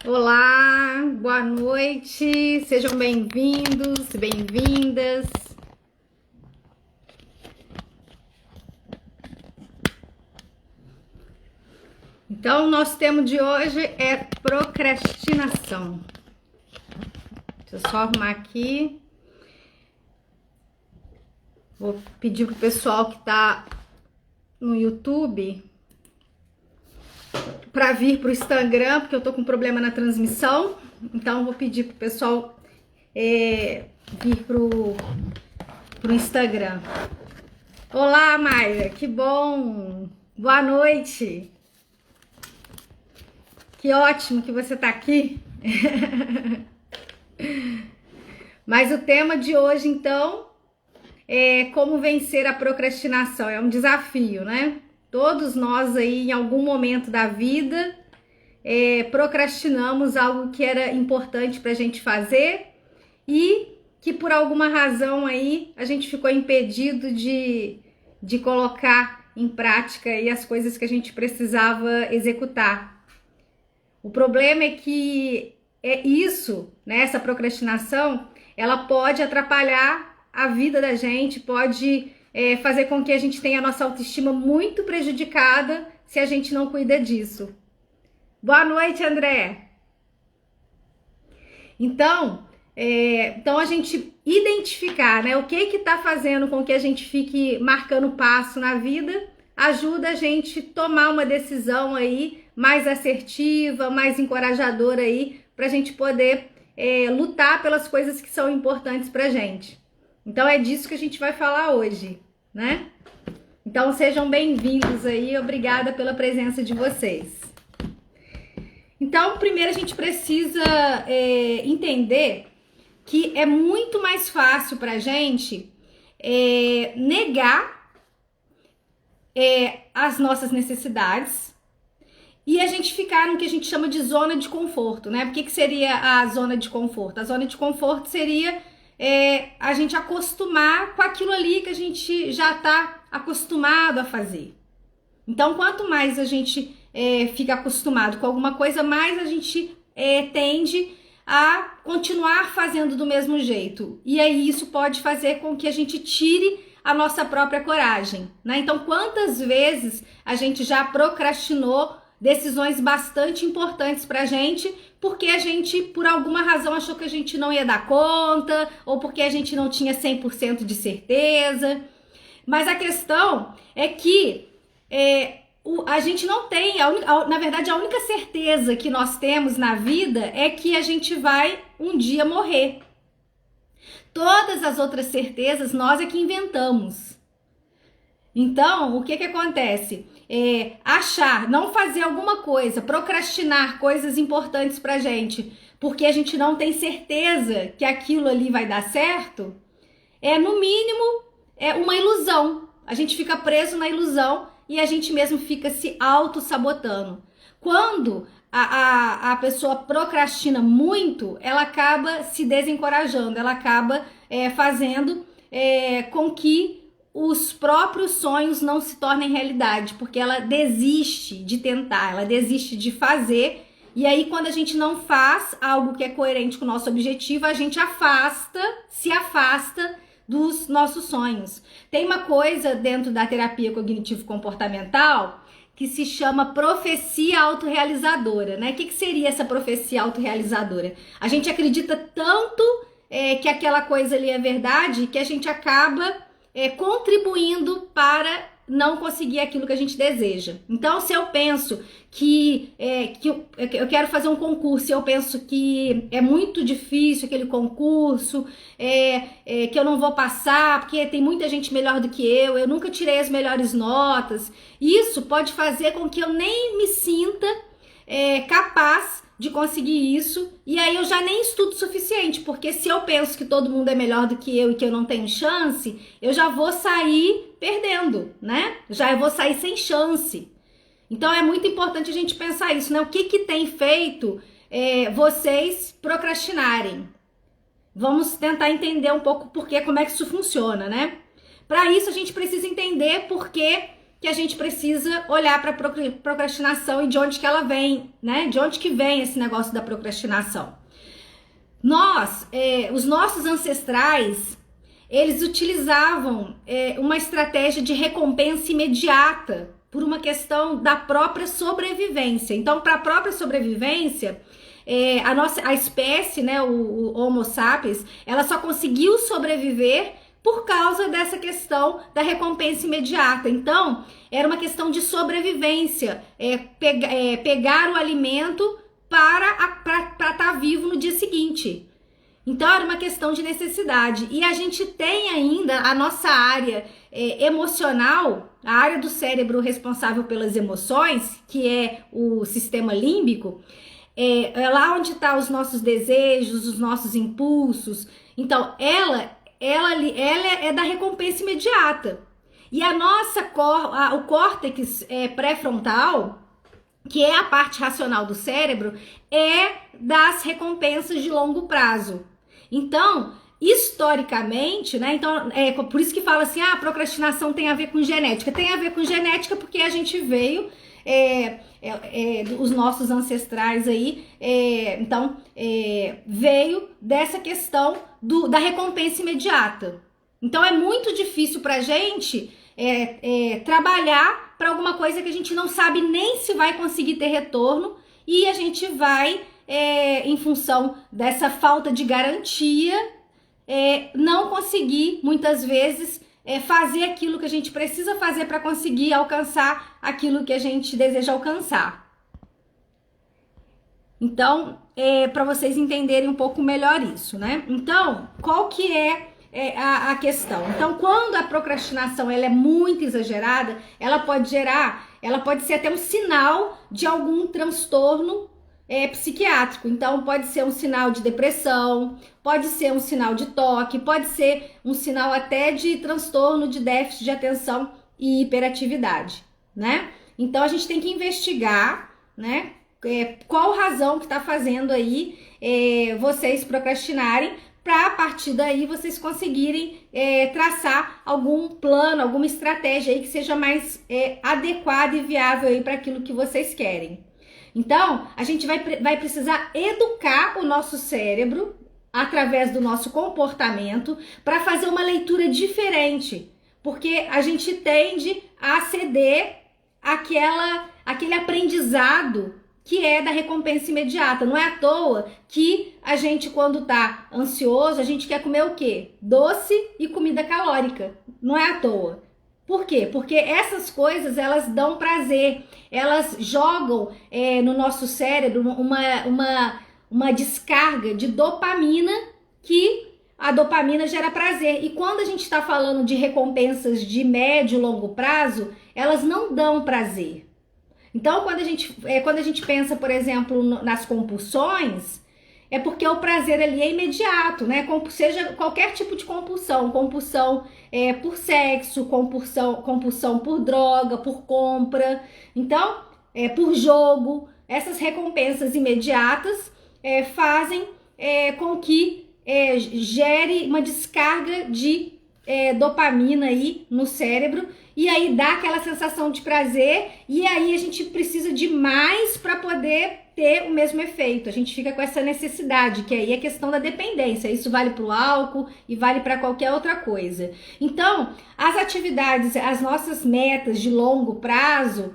Olá, boa noite, sejam bem-vindos, bem-vindas. Então, o nosso tema de hoje é procrastinação. Deixa eu só arrumar aqui. Vou pedir pro pessoal que tá no YouTube para vir pro Instagram, porque eu tô com problema na transmissão. Então, vou pedir pro pessoal vir pro Instagram. Olá, Mayra, que bom! Boa noite! Que ótimo que você tá aqui! Mas o tema de hoje, então, é como vencer a procrastinação. É um desafio, né? Todos nós aí, em algum momento da vida, procrastinamos algo que era importante pra gente fazer e que por alguma razão aí a gente ficou impedido de colocar em prática aí as coisas que a gente precisava executar. O problema é que isso, né, essa procrastinação, ela pode atrapalhar a vida da gente, pode fazer com que a gente tenha a nossa autoestima muito prejudicada se a gente não cuida disso. Boa noite, André! Então a gente identificar, né, o que está fazendo com que a gente fique marcando passo na vida, ajuda a gente tomar uma decisão aí mais assertiva, mais encorajadora aí, para a gente poder lutar pelas coisas que são importantes pra gente. Então é disso que a gente vai falar hoje, né? Então sejam bem-vindos aí, obrigada pela presença de vocês. Então, primeiro a gente precisa entender que é muito mais fácil pra gente negar as nossas necessidades e a gente ficar no que a gente chama de zona de conforto, né? O que seria a zona de conforto? A zona de conforto seria a gente acostumar com aquilo ali que a gente já está acostumado a fazer. Então, quanto mais a gente fica acostumado com alguma coisa, mais a gente tende a continuar fazendo do mesmo jeito. E aí isso pode fazer com que a gente tire a nossa própria coragem, né? Então, quantas vezes a gente já procrastinou decisões bastante importantes pra gente, porque a gente, por alguma razão, achou que a gente não ia dar conta, ou porque a gente não tinha 100% de certeza. Mas a questão é que a gente não tem, na verdade, a única certeza que nós temos na vida é que a gente vai um dia morrer. Todas as outras certezas nós é que inventamos. Então, o que acontece? Não fazer alguma coisa, procrastinar coisas importantes pra gente, porque a gente não tem certeza que aquilo ali vai dar certo, no mínimo, uma ilusão. A gente fica preso na ilusão e a gente mesmo fica se auto-sabotando. Quando a pessoa procrastina muito, ela acaba se desencorajando, ela acaba fazendo com que os próprios sonhos não se tornem realidade, porque ela desiste de tentar, ela desiste de fazer, e aí quando a gente não faz algo que é coerente com o nosso objetivo, a gente se afasta dos nossos sonhos. Tem uma coisa dentro da terapia cognitivo-comportamental que se chama profecia autorrealizadora, né? O que seria essa profecia autorrealizadora? A gente acredita tanto que aquela coisa ali é verdade que a gente acaba contribuindo para não conseguir aquilo que a gente deseja. Então, se eu penso que eu quero fazer um concurso e eu penso que é muito difícil aquele concurso, que eu não vou passar porque tem muita gente melhor do que eu nunca tirei as melhores notas, isso pode fazer com que eu nem me sinta capaz de conseguir isso, e aí eu já nem estudo o suficiente, porque se eu penso que todo mundo é melhor do que eu e que eu não tenho chance, eu já vou sair perdendo, né? Já vou sair sem chance. Então é muito importante a gente pensar isso, né? O que tem feito vocês procrastinarem? Vamos tentar entender um pouco como é que isso funciona, né? Para isso a gente precisa entender por que que a gente precisa olhar para a procrastinação e de onde que ela vem, né? De onde que vem esse negócio da procrastinação. Os nossos ancestrais, eles utilizavam uma estratégia de recompensa imediata por uma questão da própria sobrevivência. Então, para a própria sobrevivência, a espécie, né, o Homo sapiens, ela só conseguiu sobreviver por causa dessa questão da recompensa imediata. Então, era uma questão de sobrevivência, pegar o alimento para estar vivo no dia seguinte. Então, era uma questão de necessidade. E a gente tem ainda a nossa área emocional, a área do cérebro responsável pelas emoções, que é o sistema límbico, é lá onde estão os nossos desejos, os nossos impulsos. Então, ela é da recompensa imediata. E o córtex pré-frontal, que é a parte racional do cérebro, é das recompensas de longo prazo. Então, historicamente, né? Então, por isso que fala assim, a procrastinação tem a ver com genética. Tem a ver com genética porque a gente veio, os nossos ancestrais aí, veio dessa questão da recompensa imediata. Então, é muito difícil pra gente trabalhar para alguma coisa que a gente não sabe nem se vai conseguir ter retorno, e a gente vai, em função dessa falta de garantia, não conseguir, muitas vezes, fazer aquilo que a gente precisa fazer para conseguir alcançar aquilo que a gente deseja alcançar. Então, para vocês entenderem um pouco melhor isso, né? Então, qual que é a questão? Então, quando a procrastinação ela é muito exagerada, ela pode ser até um sinal de algum transtorno psiquiátrico. Então, pode ser um sinal de depressão, pode ser um sinal de toque, pode ser um sinal até de transtorno de déficit de atenção e hiperatividade, né? Então, a gente tem que investigar, né? Qual razão que está fazendo aí vocês procrastinarem, para a partir daí vocês conseguirem traçar algum plano, alguma estratégia aí que seja mais adequada e viável aí para aquilo que vocês querem. Então, a gente vai precisar educar o nosso cérebro através do nosso comportamento para fazer uma leitura diferente, porque a gente tende a ceder aquele aprendizado que é da recompensa imediata. Não é à toa que a gente, quando tá ansioso, a gente quer comer o quê? Doce e comida calórica. Não é à toa. Por quê? Porque essas coisas, elas dão prazer. Elas jogam no nosso cérebro uma descarga de dopamina, que a dopamina gera prazer. E quando a gente está falando de recompensas de médio e longo prazo, elas não dão prazer. Então, quando a gente pensa, por exemplo, nas compulsões, é porque o prazer ali é imediato, né? Seja qualquer tipo de compulsão por sexo, compulsão por droga, por compra, então, por jogo. Essas recompensas imediatas fazem com que gere uma descarga de dopamina aí no cérebro, e aí dá aquela sensação de prazer, e aí a gente precisa de mais para poder ter o mesmo efeito. A gente fica com essa necessidade, que aí é questão da dependência. Isso vale para o álcool e vale para qualquer outra coisa. Então, as atividades, as nossas metas de longo prazo,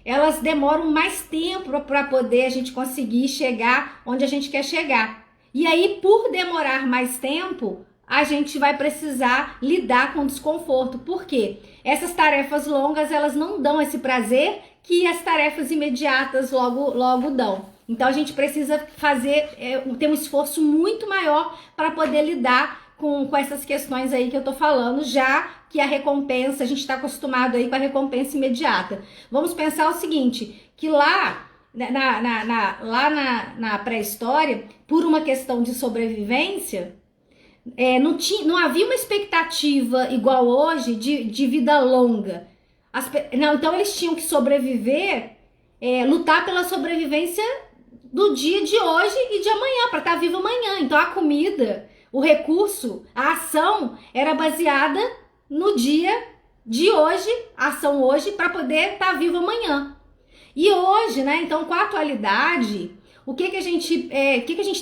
elas demoram mais tempo para poder a gente conseguir chegar onde a gente quer chegar. E aí, por demorar mais tempo, a gente vai precisar lidar com desconforto. Por quê? Essas tarefas longas, elas não dão esse prazer que as tarefas imediatas logo dão. Então, a gente precisa ter um esforço muito maior para poder lidar com essas questões aí que eu tô falando, já que a recompensa, a gente está acostumado aí com a recompensa imediata. Vamos pensar o seguinte, que lá na pré-história, por uma questão de sobrevivência, não havia uma expectativa igual hoje de vida longa. Então eles tinham que sobreviver, lutar pela sobrevivência do dia de hoje e de amanhã, para estar vivo amanhã. Então a comida, o recurso, a ação era baseada no dia de hoje, ação hoje, para poder estar vivo amanhã. E hoje, né, então com a atualidade, o que a gente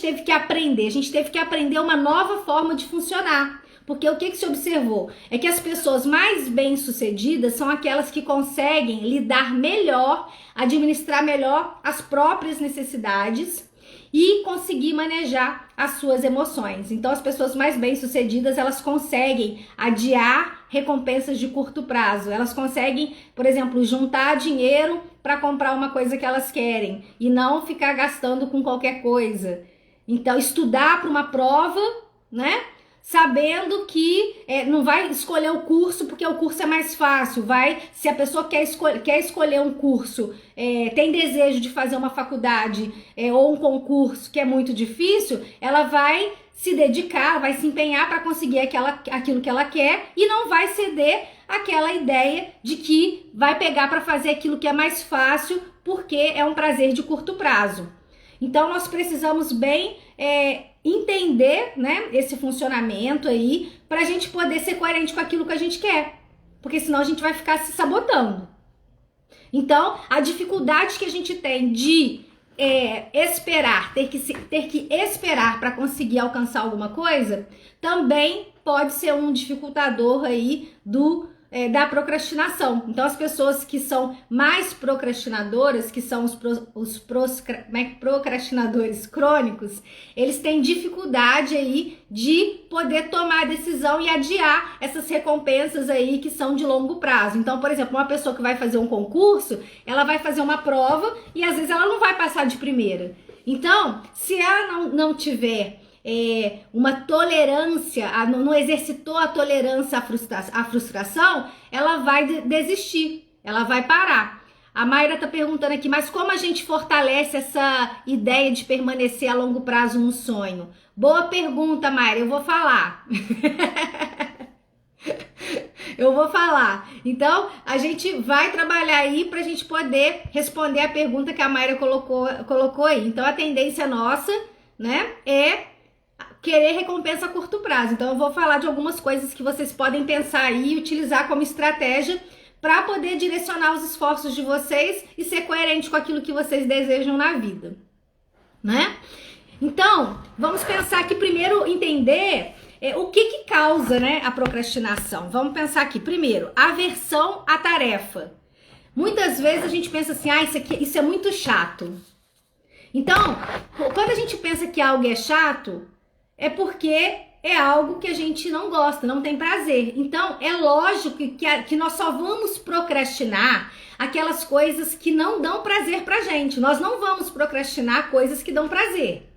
teve que aprender? A gente teve que aprender uma nova forma de funcionar. Porque o que se observou? É que as pessoas mais bem-sucedidas são aquelas que conseguem lidar melhor, administrar melhor as próprias necessidades e conseguir manejar as suas emoções. Então, as pessoas mais bem-sucedidas, elas conseguem adiar recompensas de curto prazo. Elas conseguem, por exemplo, juntar dinheiro para comprar uma coisa que elas querem e não ficar gastando com qualquer coisa. Então, estudar para uma prova, né? Sabendo que não vai escolher o curso porque o curso é mais fácil, se a pessoa quer escolher um curso, tem desejo de fazer uma faculdade ou um concurso que é muito difícil, ela vai se dedicar, vai se empenhar para conseguir aquilo que ela quer e não vai ceder àquela ideia de que vai pegar para fazer aquilo que é mais fácil porque é um prazer de curto prazo. Então nós precisamos bem entender, né, esse funcionamento aí, pra gente poder ser coerente com aquilo que a gente quer, porque senão a gente vai ficar se sabotando. Então, a dificuldade que a gente tem de esperar, ter que esperar para conseguir alcançar alguma coisa, também pode ser um dificultador aí da procrastinação. Então, as pessoas que são mais procrastinadoras, que são os procrastinadores crônicos, eles têm dificuldade aí de poder tomar a decisão e adiar essas recompensas aí que são de longo prazo. Então, por exemplo, uma pessoa que vai fazer um concurso, ela vai fazer uma prova e às vezes ela não vai passar de primeira. Então, se ela não tiver uma tolerância, não exercitou a tolerância à frustração, ela vai desistir, ela vai parar. A Mayra tá perguntando aqui, mas como a gente fortalece essa ideia de permanecer a longo prazo no sonho? Boa pergunta, Mayra, eu vou falar. Eu vou falar. Então, a gente vai trabalhar aí pra gente poder responder a pergunta que a Mayra colocou aí. Então, a tendência nossa, né, é querer recompensa a curto prazo. Então eu vou falar de algumas coisas que vocês podem pensar aí e utilizar como estratégia para poder direcionar os esforços de vocês e ser coerente com aquilo que vocês desejam na vida, né? Então, vamos pensar aqui primeiro, entender o que causa, né, a procrastinação. Vamos pensar aqui, primeiro, aversão à tarefa. Muitas vezes a gente pensa assim, isso é muito chato. Então, quando a gente pensa que algo é chato, é porque é algo que a gente não gosta, não tem prazer. Então, é lógico que nós só vamos procrastinar aquelas coisas que não dão prazer pra gente. Nós não vamos procrastinar coisas que dão prazer,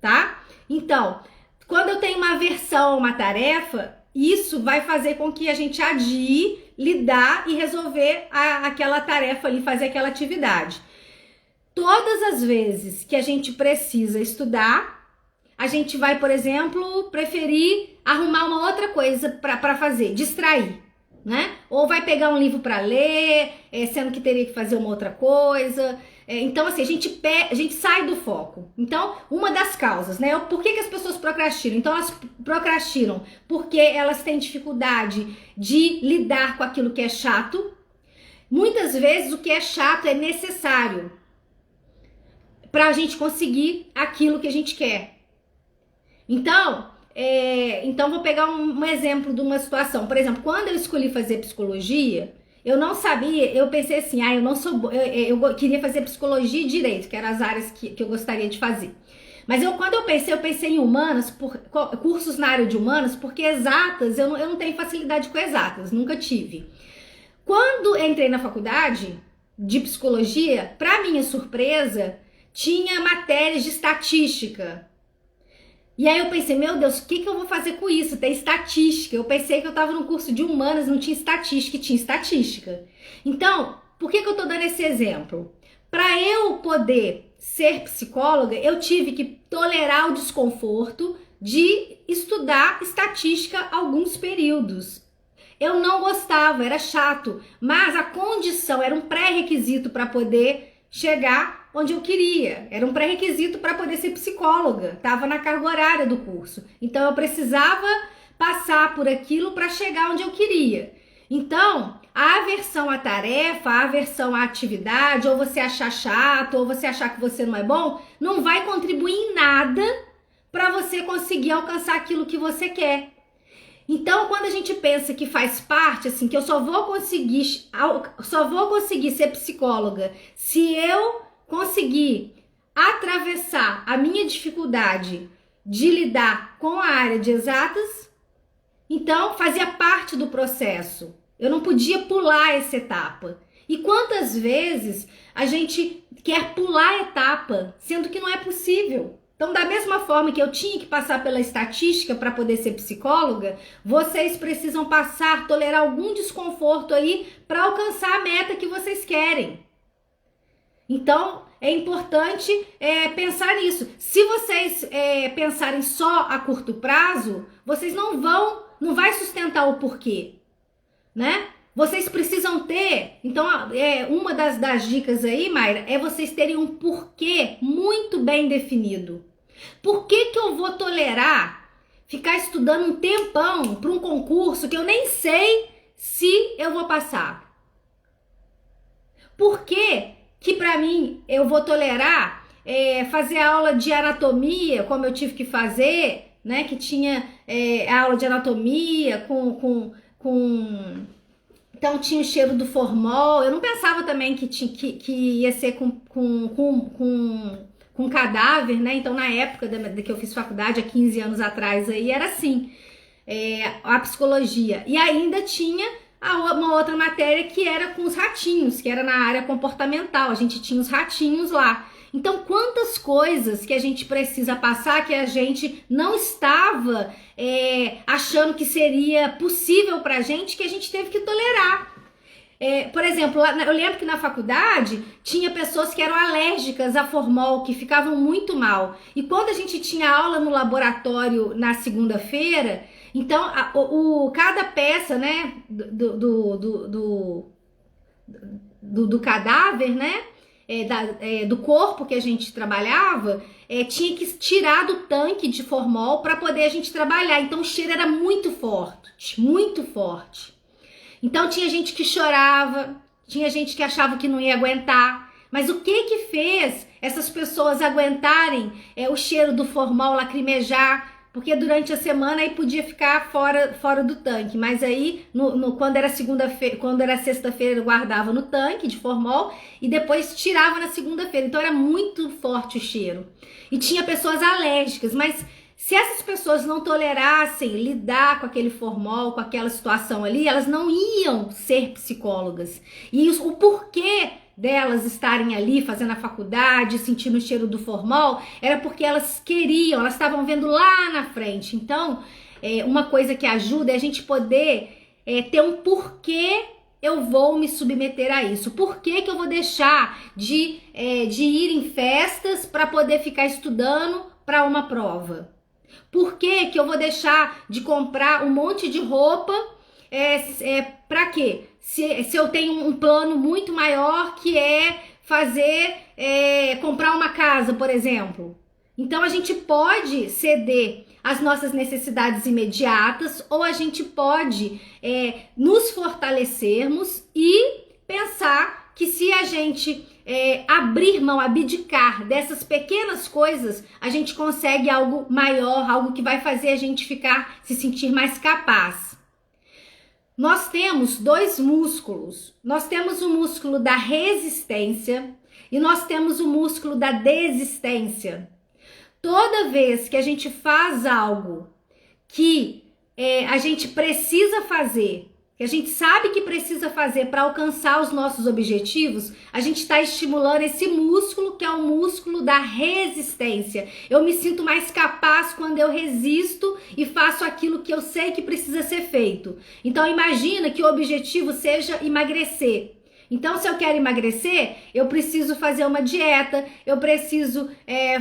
tá? Então, quando eu tenho uma aversão a uma tarefa, isso vai fazer com que a gente adie, lidar e resolver aquela tarefa ali, fazer aquela atividade. Todas as vezes que a gente precisa estudar, a gente vai, por exemplo, preferir arrumar uma outra coisa para fazer, distrair, né? Ou vai pegar um livro para ler, sendo que teria que fazer uma outra coisa. Então, assim, a gente sai do foco. Então, uma das causas, né? Por que as pessoas procrastinam? Então, elas procrastinam porque elas têm dificuldade de lidar com aquilo que é chato. Muitas vezes, o que é chato é necessário para a gente conseguir aquilo que a gente quer. Então, vou pegar um exemplo de uma situação. Por exemplo, quando eu escolhi fazer psicologia, eu não sabia, eu pensei assim, eu queria fazer psicologia e direito, que eram as áreas que eu gostaria de fazer. Mas quando eu pensei em humanas, cursos na área de humanas, porque exatas, eu não tenho facilidade com exatas, nunca tive. Quando entrei na faculdade de psicologia, para minha surpresa, tinha matérias de estatística. E aí eu pensei, meu Deus, o que eu vou fazer com isso? Tem estatística. Eu pensei que eu estava no curso de humanas, não tinha estatística, e tinha estatística. Então, por que eu tô dando esse exemplo? Para eu poder ser psicóloga, eu tive que tolerar o desconforto de estudar estatística alguns períodos. Eu não gostava, era chato, mas a condição era um pré-requisito para poder chegar onde eu queria. Era um pré-requisito para poder ser psicóloga. Estava na carga horária do curso. Então eu precisava passar por aquilo para chegar onde eu queria. Então, a aversão à tarefa, a aversão à atividade, ou você achar chato, ou você achar que você não é bom, não vai contribuir em nada para você conseguir alcançar aquilo que você quer. Então, quando a gente pensa que faz parte, assim, que eu só vou conseguir ser psicóloga se eu conseguir atravessar a minha dificuldade de lidar com a área de exatas, então fazia parte do processo. Eu não podia pular essa etapa. E quantas vezes a gente quer pular a etapa, sendo que não é possível? Então, da mesma forma que eu tinha que passar pela estatística para poder ser psicóloga, vocês precisam passar, tolerar algum desconforto aí para alcançar a meta que vocês querem. Então, é importante pensar nisso. Se vocês pensarem só a curto prazo, vocês não vai sustentar o porquê, né? Vocês precisam ter, então uma das dicas aí, Mayra, é vocês terem um porquê muito bem definido. Por que que eu vou tolerar ficar estudando um tempão para um concurso que eu nem sei se eu vou passar? Por que para mim eu vou tolerar fazer aula de anatomia, como eu tive que fazer, né? Que tinha aula de anatomia então tinha o cheiro do formol. Eu não pensava também que ia ser com cadáver, né? Então, na época que eu fiz faculdade, há 15 anos atrás, aí era assim, a psicologia. E ainda tinha uma outra matéria que era com os ratinhos, que era na área comportamental. A gente tinha os ratinhos lá. Então, quantas coisas que a gente precisa passar que a gente não estava achando que seria possível pra gente, que a gente teve que tolerar. Por exemplo, eu lembro que na faculdade tinha pessoas que eram alérgicas a formol, que ficavam muito mal. E quando a gente tinha aula no laboratório na segunda-feira, então cada peça, né, do cadáver, né, do corpo que a gente trabalhava, tinha que tirar do tanque de formol para poder a gente trabalhar. Então o cheiro era muito forte, muito forte. Então tinha gente que chorava, tinha gente que achava que não ia aguentar. Mas o que que essas pessoas aguentarem o cheiro do formol, lacrimejar? Porque durante a semana aí podia ficar fora do tanque. Mas aí, quando era segunda-feira, quando era sexta-feira, eu guardava no tanque de formol e depois tirava na segunda-feira. Então era muito forte o cheiro. E tinha pessoas alérgicas, mas se essas pessoas não tolerassem lidar com aquele formol, com aquela situação ali, elas não iam ser psicólogas. E o porquê delas estarem ali fazendo a faculdade, sentindo o cheiro do formol, era porque elas queriam, elas estavam vendo lá na frente. Então, uma coisa que ajuda é a gente poder ter um porquê eu vou me submeter a isso. Por que que eu vou deixar de ir em festas para poder ficar estudando para uma prova? Por que que eu vou deixar de comprar um monte de roupa? Para quê? Se eu tenho um plano muito maior que é comprar uma casa, por exemplo. Então a gente pode ceder às nossas necessidades imediatas ou a gente pode nos fortalecermos e pensar que se a gente abrir mão, abdicar dessas pequenas coisas, a gente consegue algo maior, algo que vai fazer a gente se sentir mais capaz. Nós temos dois músculos. Nós temos o músculo da resistência e nós temos o músculo da desistência. Toda vez que a gente faz algo que a gente precisa fazer, que a gente sabe que precisa fazer para alcançar os nossos objetivos, a gente está estimulando esse músculo que é o músculo da resistência. Eu me sinto mais capaz quando eu resisto e faço aquilo que eu sei que precisa ser feito. Então imagina que o objetivo seja emagrecer. Então, se eu quero emagrecer, eu preciso fazer uma dieta, eu preciso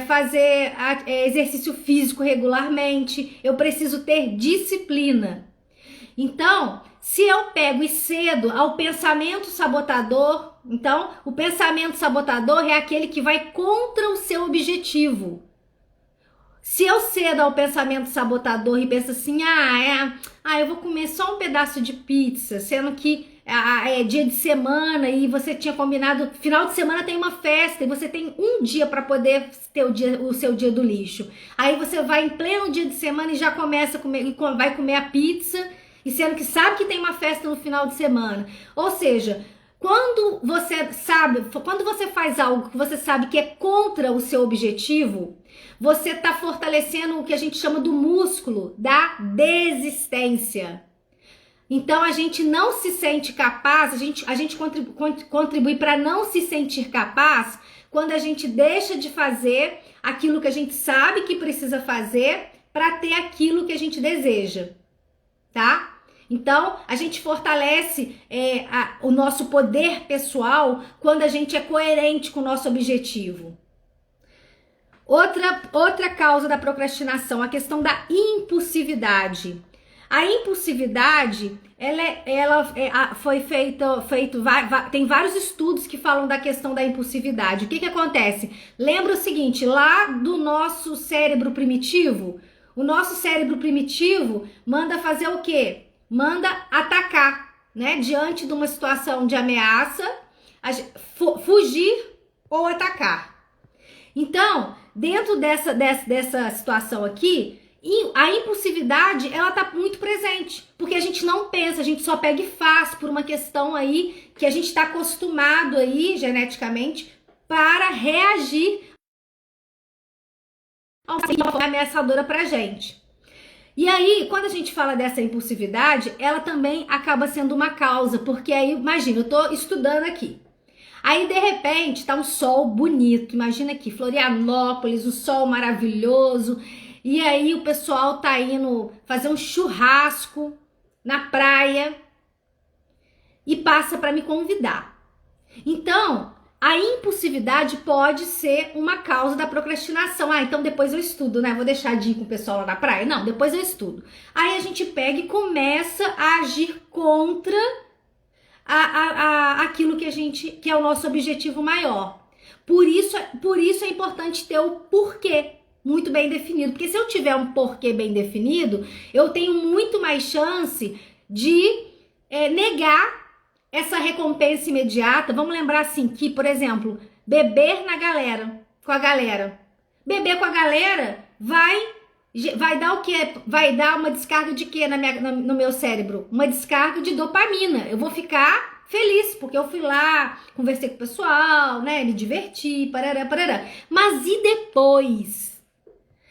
fazer exercício físico regularmente, eu preciso ter disciplina. Então, se eu pego e cedo ao pensamento sabotador, então o pensamento sabotador é aquele que vai contra o seu objetivo. Se eu cedo ao pensamento sabotador e penso assim, eu vou comer só um pedaço de pizza, sendo que é dia de semana e você tinha combinado, final de semana tem uma festa e você tem um dia para poder ter o seu dia do lixo. Aí você vai em pleno dia de semana e já começa a comer, vai comer a pizza, e sendo que sabe que tem uma festa no final de semana. Ou seja, quando você faz algo que você sabe que é contra o seu objetivo, você está fortalecendo o que a gente chama do músculo da desistência. Então a gente não se sente capaz, a gente contribui para não se sentir capaz quando a gente deixa de fazer aquilo que a gente sabe que precisa fazer para ter aquilo que a gente deseja, tá? Então, a gente fortalece o nosso poder pessoal quando a gente é coerente com o nosso objetivo. Outra causa da procrastinação, a questão da impulsividade. A impulsividade, tem vários estudos que falam da questão da impulsividade. O que acontece? Lembra o seguinte, lá do nosso cérebro primitivo, o nosso cérebro primitivo manda fazer o quê? Manda atacar, né? Diante de uma situação de ameaça, fugir ou atacar. Então, dentro dessa situação aqui, a impulsividade, ela tá muito presente, porque a gente não pensa, a gente só pega e faz por uma questão aí que a gente está acostumado aí, geneticamente, para reagir a uma forma ameaçadora pra gente. E aí, quando a gente fala dessa impulsividade, ela também acaba sendo uma causa, porque aí, imagina, eu tô estudando aqui. Aí, de repente, tá um sol bonito, imagina aqui, Florianópolis, um sol maravilhoso, e aí o pessoal tá indo fazer um churrasco na praia e passa para me convidar. Então, a impulsividade pode ser uma causa da procrastinação. Então depois eu estudo, né? Vou deixar de ir com o pessoal lá na praia? Não, depois eu estudo. Aí a gente pega e começa a agir contra aquilo que é o nosso objetivo maior. Por isso é importante ter o porquê muito bem definido. Porque se eu tiver um porquê bem definido, eu tenho muito mais chance de negar essa recompensa imediata. Vamos lembrar assim que, por exemplo, beber com a galera. Beber com a galera vai dar o quê? Vai dar uma descarga de quê no meu cérebro? Uma descarga de dopamina. Eu vou ficar feliz, porque eu fui lá, conversei com o pessoal, né? Me diverti, parará, parará. Mas e depois?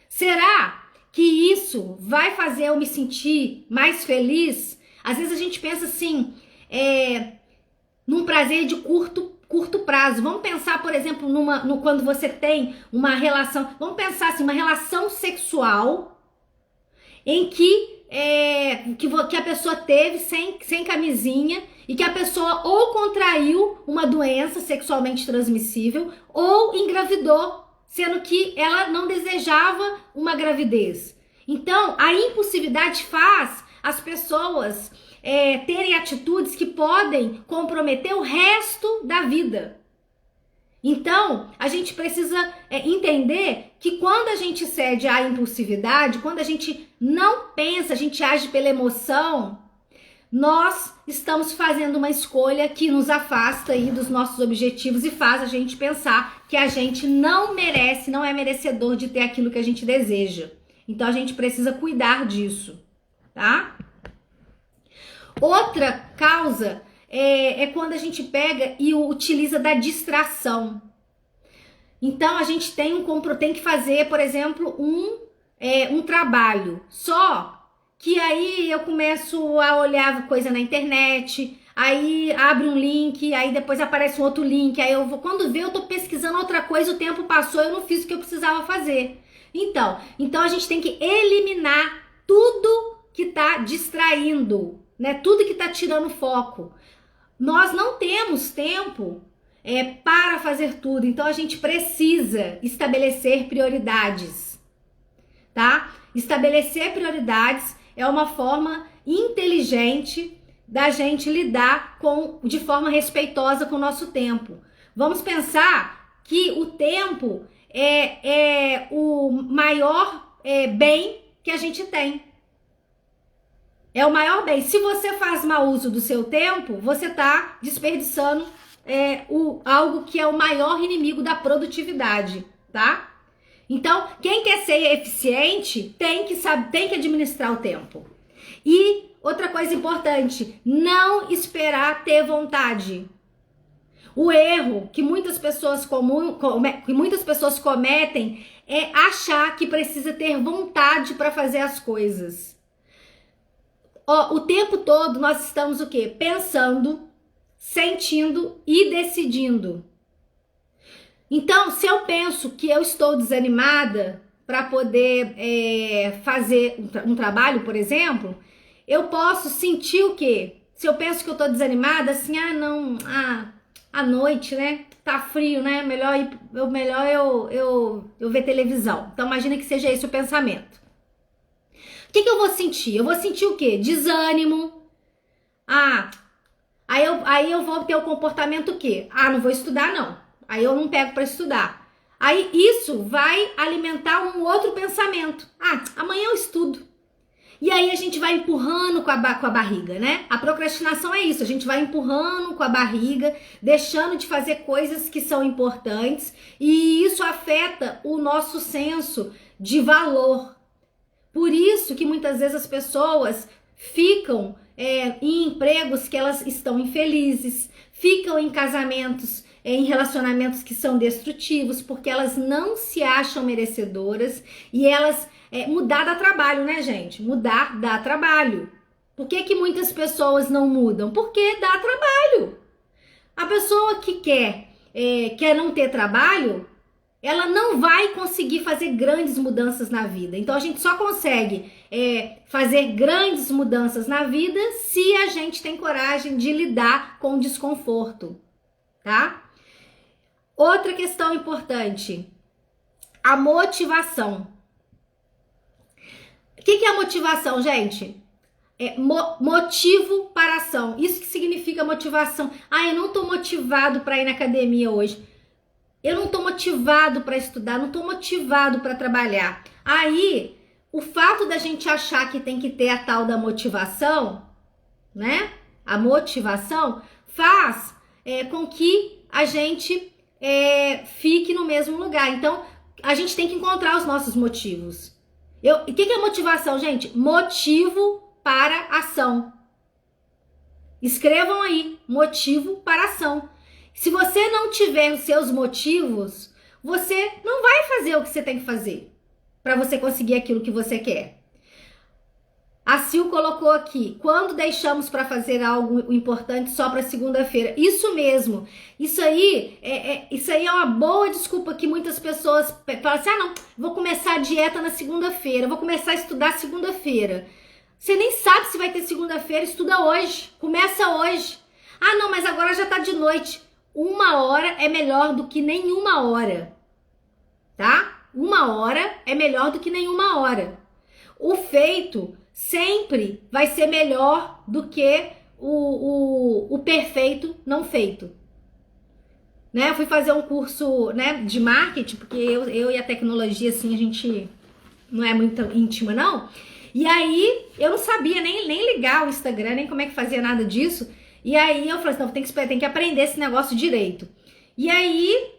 Será que isso vai fazer eu me sentir mais feliz? Às vezes a gente pensa assim, num prazer de curto prazo. Vamos pensar, por exemplo, quando você tem uma relação, vamos pensar assim, uma relação sexual em que a pessoa teve sem camisinha e que a pessoa ou contraiu uma doença sexualmente transmissível ou engravidou, sendo que ela não desejava uma gravidez. Então, a impulsividade faz as pessoas terem atitudes que podem comprometer o resto da vida. Então, a gente precisa entender que quando a gente cede à impulsividade, quando a gente não pensa, a gente age pela emoção, nós estamos fazendo uma escolha que nos afasta aí dos nossos objetivos e faz a gente pensar que a gente não merece, não é merecedor de ter aquilo que a gente deseja. Então, a gente precisa cuidar disso, tá? Outra causa é quando a gente pega e utiliza da distração. Então, a gente tem que fazer, por exemplo, um trabalho. Só que aí eu começo a olhar coisa na internet, aí abre um link, aí depois aparece um outro link, aí quando vê, eu tô pesquisando outra coisa, o tempo passou, eu não fiz o que eu precisava fazer. Então a gente tem que eliminar tudo que tá distraindo, né? Tudo que tá tirando foco. Nós não temos tempo para fazer tudo, então a gente precisa estabelecer prioridades, tá? Estabelecer prioridades é uma forma inteligente da gente lidar de forma respeitosa com o nosso tempo. Vamos pensar que o tempo é o maior bem que a gente tem. É o maior bem. Se você faz mau uso do seu tempo, você está desperdiçando algo que é o maior inimigo da produtividade, tá? Então, quem quer ser eficiente tem que administrar o tempo. E outra coisa importante, não esperar ter vontade. O erro que muitas pessoas cometem é achar que precisa ter vontade para fazer as coisas. O tempo todo nós estamos o quê? Pensando, sentindo e decidindo. Então, se eu penso que eu estou desanimada para poder fazer um trabalho, por exemplo, eu posso sentir o quê? Se eu penso que eu estou desanimada, assim, à noite, né? Tá frio, né? Melhor eu ver televisão. Então, imagina que seja esse o pensamento. O que eu vou sentir? Eu vou sentir o quê? Desânimo. Aí eu vou ter o comportamento o quê? Não vou estudar, não. Aí eu não pego para estudar. Aí isso vai alimentar um outro pensamento. Amanhã eu estudo. E aí a gente vai empurrando com a barriga, né? A procrastinação é isso, a gente vai empurrando com a barriga, deixando de fazer coisas que são importantes, e isso afeta o nosso senso de valor. Por isso que muitas vezes as pessoas ficam em empregos que elas estão infelizes, ficam em casamentos, em relacionamentos que são destrutivos, porque elas não se acham merecedoras e elas... mudar dá trabalho, né, gente? Mudar dá trabalho. Por que muitas pessoas não mudam? Porque dá trabalho. A pessoa que quer não ter trabalho, ela não vai conseguir fazer grandes mudanças na vida. Então a gente só consegue fazer grandes mudanças na vida se a gente tem coragem de lidar com o desconforto, tá? Outra questão importante, a motivação. O que é a motivação, gente? Motivo para ação. Isso que significa motivação. Eu não tô motivado para ir na academia hoje. Eu não tô motivado para estudar, não tô motivado para trabalhar. Aí, o fato da gente achar que tem que ter a tal da motivação, né? A motivação faz com que a gente fique no mesmo lugar. Então, a gente tem que encontrar os nossos motivos. O que é motivação, gente? Motivo para ação. Escrevam aí, motivo para ação. Se você não tiver os seus motivos, você não vai fazer o que você tem que fazer para você conseguir aquilo que você quer. A Sil colocou aqui, quando deixamos para fazer algo importante só para segunda-feira. Isso mesmo. Isso aí é uma boa desculpa que muitas pessoas falam assim, não, vou começar a dieta na segunda-feira, vou começar a estudar segunda-feira. Você nem sabe se vai ter segunda-feira, estuda hoje, começa hoje. Não, mas agora já tá de noite. 1 hora é melhor do que nenhuma hora, tá? 1 hora é melhor do que nenhuma hora. O feito sempre vai ser melhor do que o perfeito não feito. Né? Eu fui fazer um curso, né, de marketing, porque eu e a tecnologia, assim, a gente não é muito íntima, não. E aí, eu não sabia nem ligar o Instagram, nem como é que fazia nada disso. E aí, eu falei assim, não, tem que aprender esse negócio direito. E aí,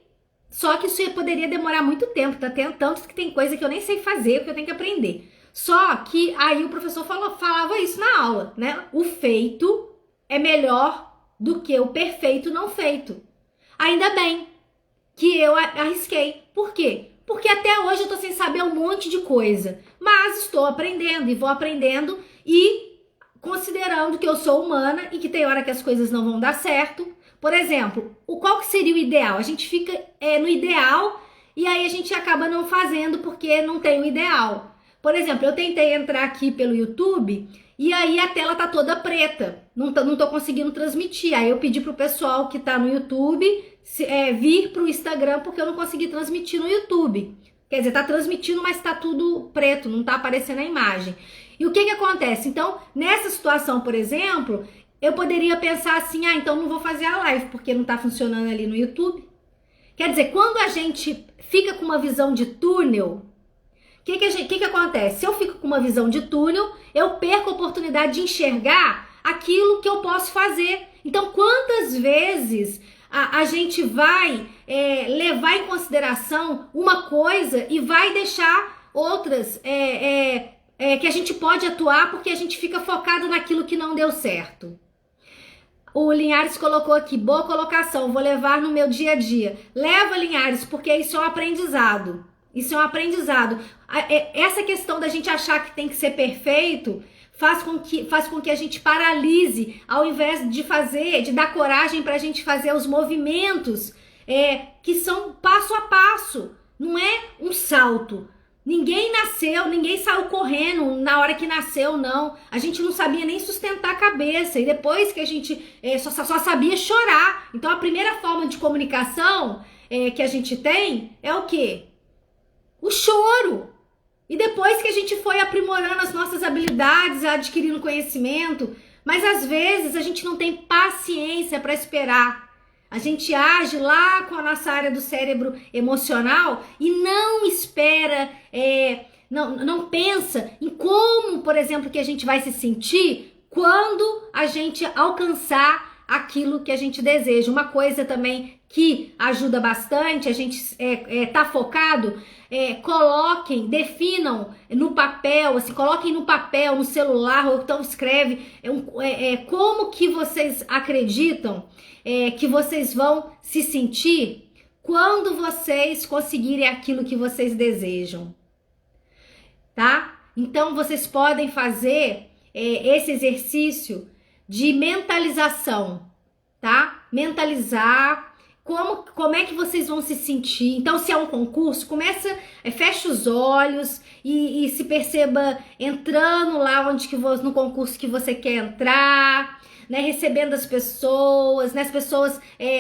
só que isso poderia demorar muito tempo, tá? Tanto que tem coisa que eu nem sei fazer, porque eu tenho que aprender. Só que aí o professor falava isso na aula, né? O feito é melhor do que o perfeito não feito. Ainda bem que eu arrisquei. Por quê? Porque até hoje eu tô sem saber um monte de coisa. Mas estou aprendendo e vou aprendendo e considerando que eu sou humana e que tem hora que as coisas não vão dar certo. Por exemplo, qual que seria o ideal? A gente fica no ideal e aí a gente acaba não fazendo porque não tem o ideal. Por exemplo, eu tentei entrar aqui pelo YouTube e aí a tela tá toda preta. Não tô conseguindo transmitir. Aí eu pedi pro pessoal que tá no YouTube vir pro Instagram porque eu não consegui transmitir no YouTube. Quer dizer, tá transmitindo, mas tá tudo preto, não tá aparecendo a imagem. E o que acontece? Então, nessa situação, por exemplo, eu poderia pensar assim, então não vou fazer a live porque não tá funcionando ali no YouTube. Quer dizer, quando a gente fica com uma visão de túnel, que acontece? Se eu fico com uma visão de túnel, eu perco a oportunidade de enxergar aquilo que eu posso fazer. Então, quantas vezes a gente vai levar em consideração uma coisa e vai deixar outras que a gente pode atuar porque a gente fica focado naquilo que não deu certo. O Linhares colocou aqui, boa colocação, vou levar no meu dia a dia. Leva, Linhares, porque isso é um aprendizado. Isso é um aprendizado. Essa questão da gente achar que tem que ser perfeito faz com que a gente paralise, ao invés de dar coragem para a gente fazer os movimentos que são passo a passo. Não é um salto. Ninguém saiu correndo na hora que nasceu, não. A gente não sabia nem sustentar a cabeça. E depois que a gente só sabia chorar. Então a primeira forma de comunicação que a gente tem é o quê? O choro. E depois que a gente foi aprimorando as nossas habilidades, adquirindo conhecimento, mas às vezes a gente não tem paciência para esperar. A gente age lá com a nossa área do cérebro emocional e não espera, não pensa em como, por exemplo, que a gente vai se sentir quando a gente alcançar aquilo que a gente deseja. Uma coisa também que ajuda bastante, a gente tá focado, definam no papel, assim, coloquem no papel, no celular, ou então escreve como que vocês acreditam que vocês vão se sentir quando vocês conseguirem aquilo que vocês desejam, tá? Então vocês podem fazer esse exercício de mentalização, tá? Mentalizar como é que vocês vão se sentir. Então, se é um concurso, fecha os olhos e se perceba entrando lá no concurso que você quer entrar, né? Recebendo as pessoas, né?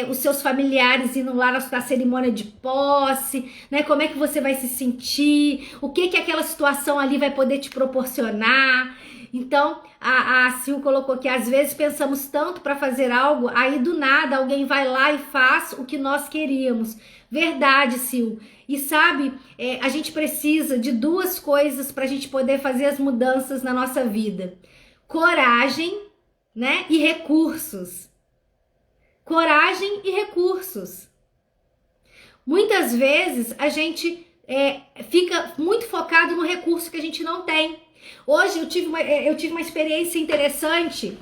Os seus familiares indo lá na cerimônia de posse, né? Como é que você vai se sentir, o que aquela situação ali vai poder te proporcionar. Então, a Sil colocou que às vezes pensamos tanto para fazer algo, aí do nada alguém vai lá e faz o que nós queríamos. Verdade, Sil. E sabe, a gente precisa de duas coisas para a gente poder fazer as mudanças na nossa vida: coragem, né? E recursos. Coragem e recursos. Muitas vezes a gente fica muito focado no recurso que a gente não tem. Hoje eu tive uma experiência interessante.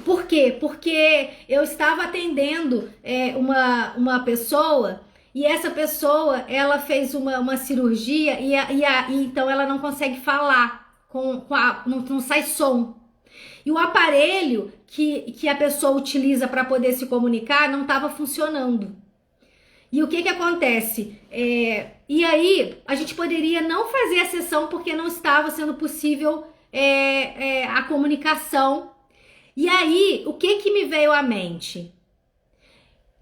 Por quê? Porque eu estava atendendo uma pessoa, e essa pessoa ela fez uma cirurgia e então ela não consegue falar, não sai som. E o aparelho que a pessoa utiliza para poder se comunicar não estava funcionando. E o que acontece? E aí, a gente poderia não fazer a sessão porque não estava sendo possível a comunicação. E aí, o que me veio à mente?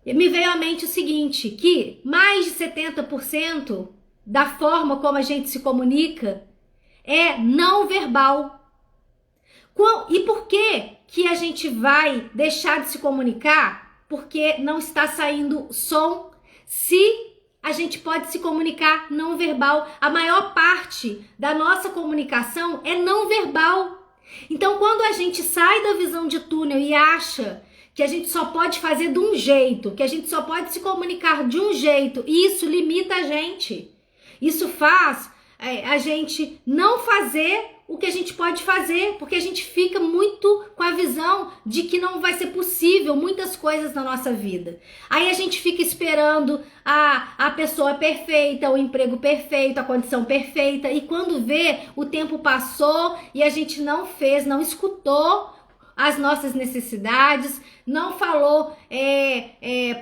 Me veio à mente o seguinte, que mais de 70% da forma como a gente se comunica é não verbal. E por que a gente vai deixar de se comunicar? Porque não está saindo som. Se a gente pode se comunicar não verbal, a maior parte da nossa comunicação é não verbal. Então, quando a gente sai da visão de túnel e acha que a gente só pode fazer de um jeito, que a gente só pode se comunicar de um jeito, isso limita a gente. Isso faz a gente não fazer o que a gente pode fazer, porque a gente fica muito com a visão de que não vai ser possível muitas coisas na nossa vida. Aí a gente fica esperando a pessoa perfeita, o emprego perfeito, a condição perfeita, e quando vê, o tempo passou e a gente não escutou as nossas necessidades, não falou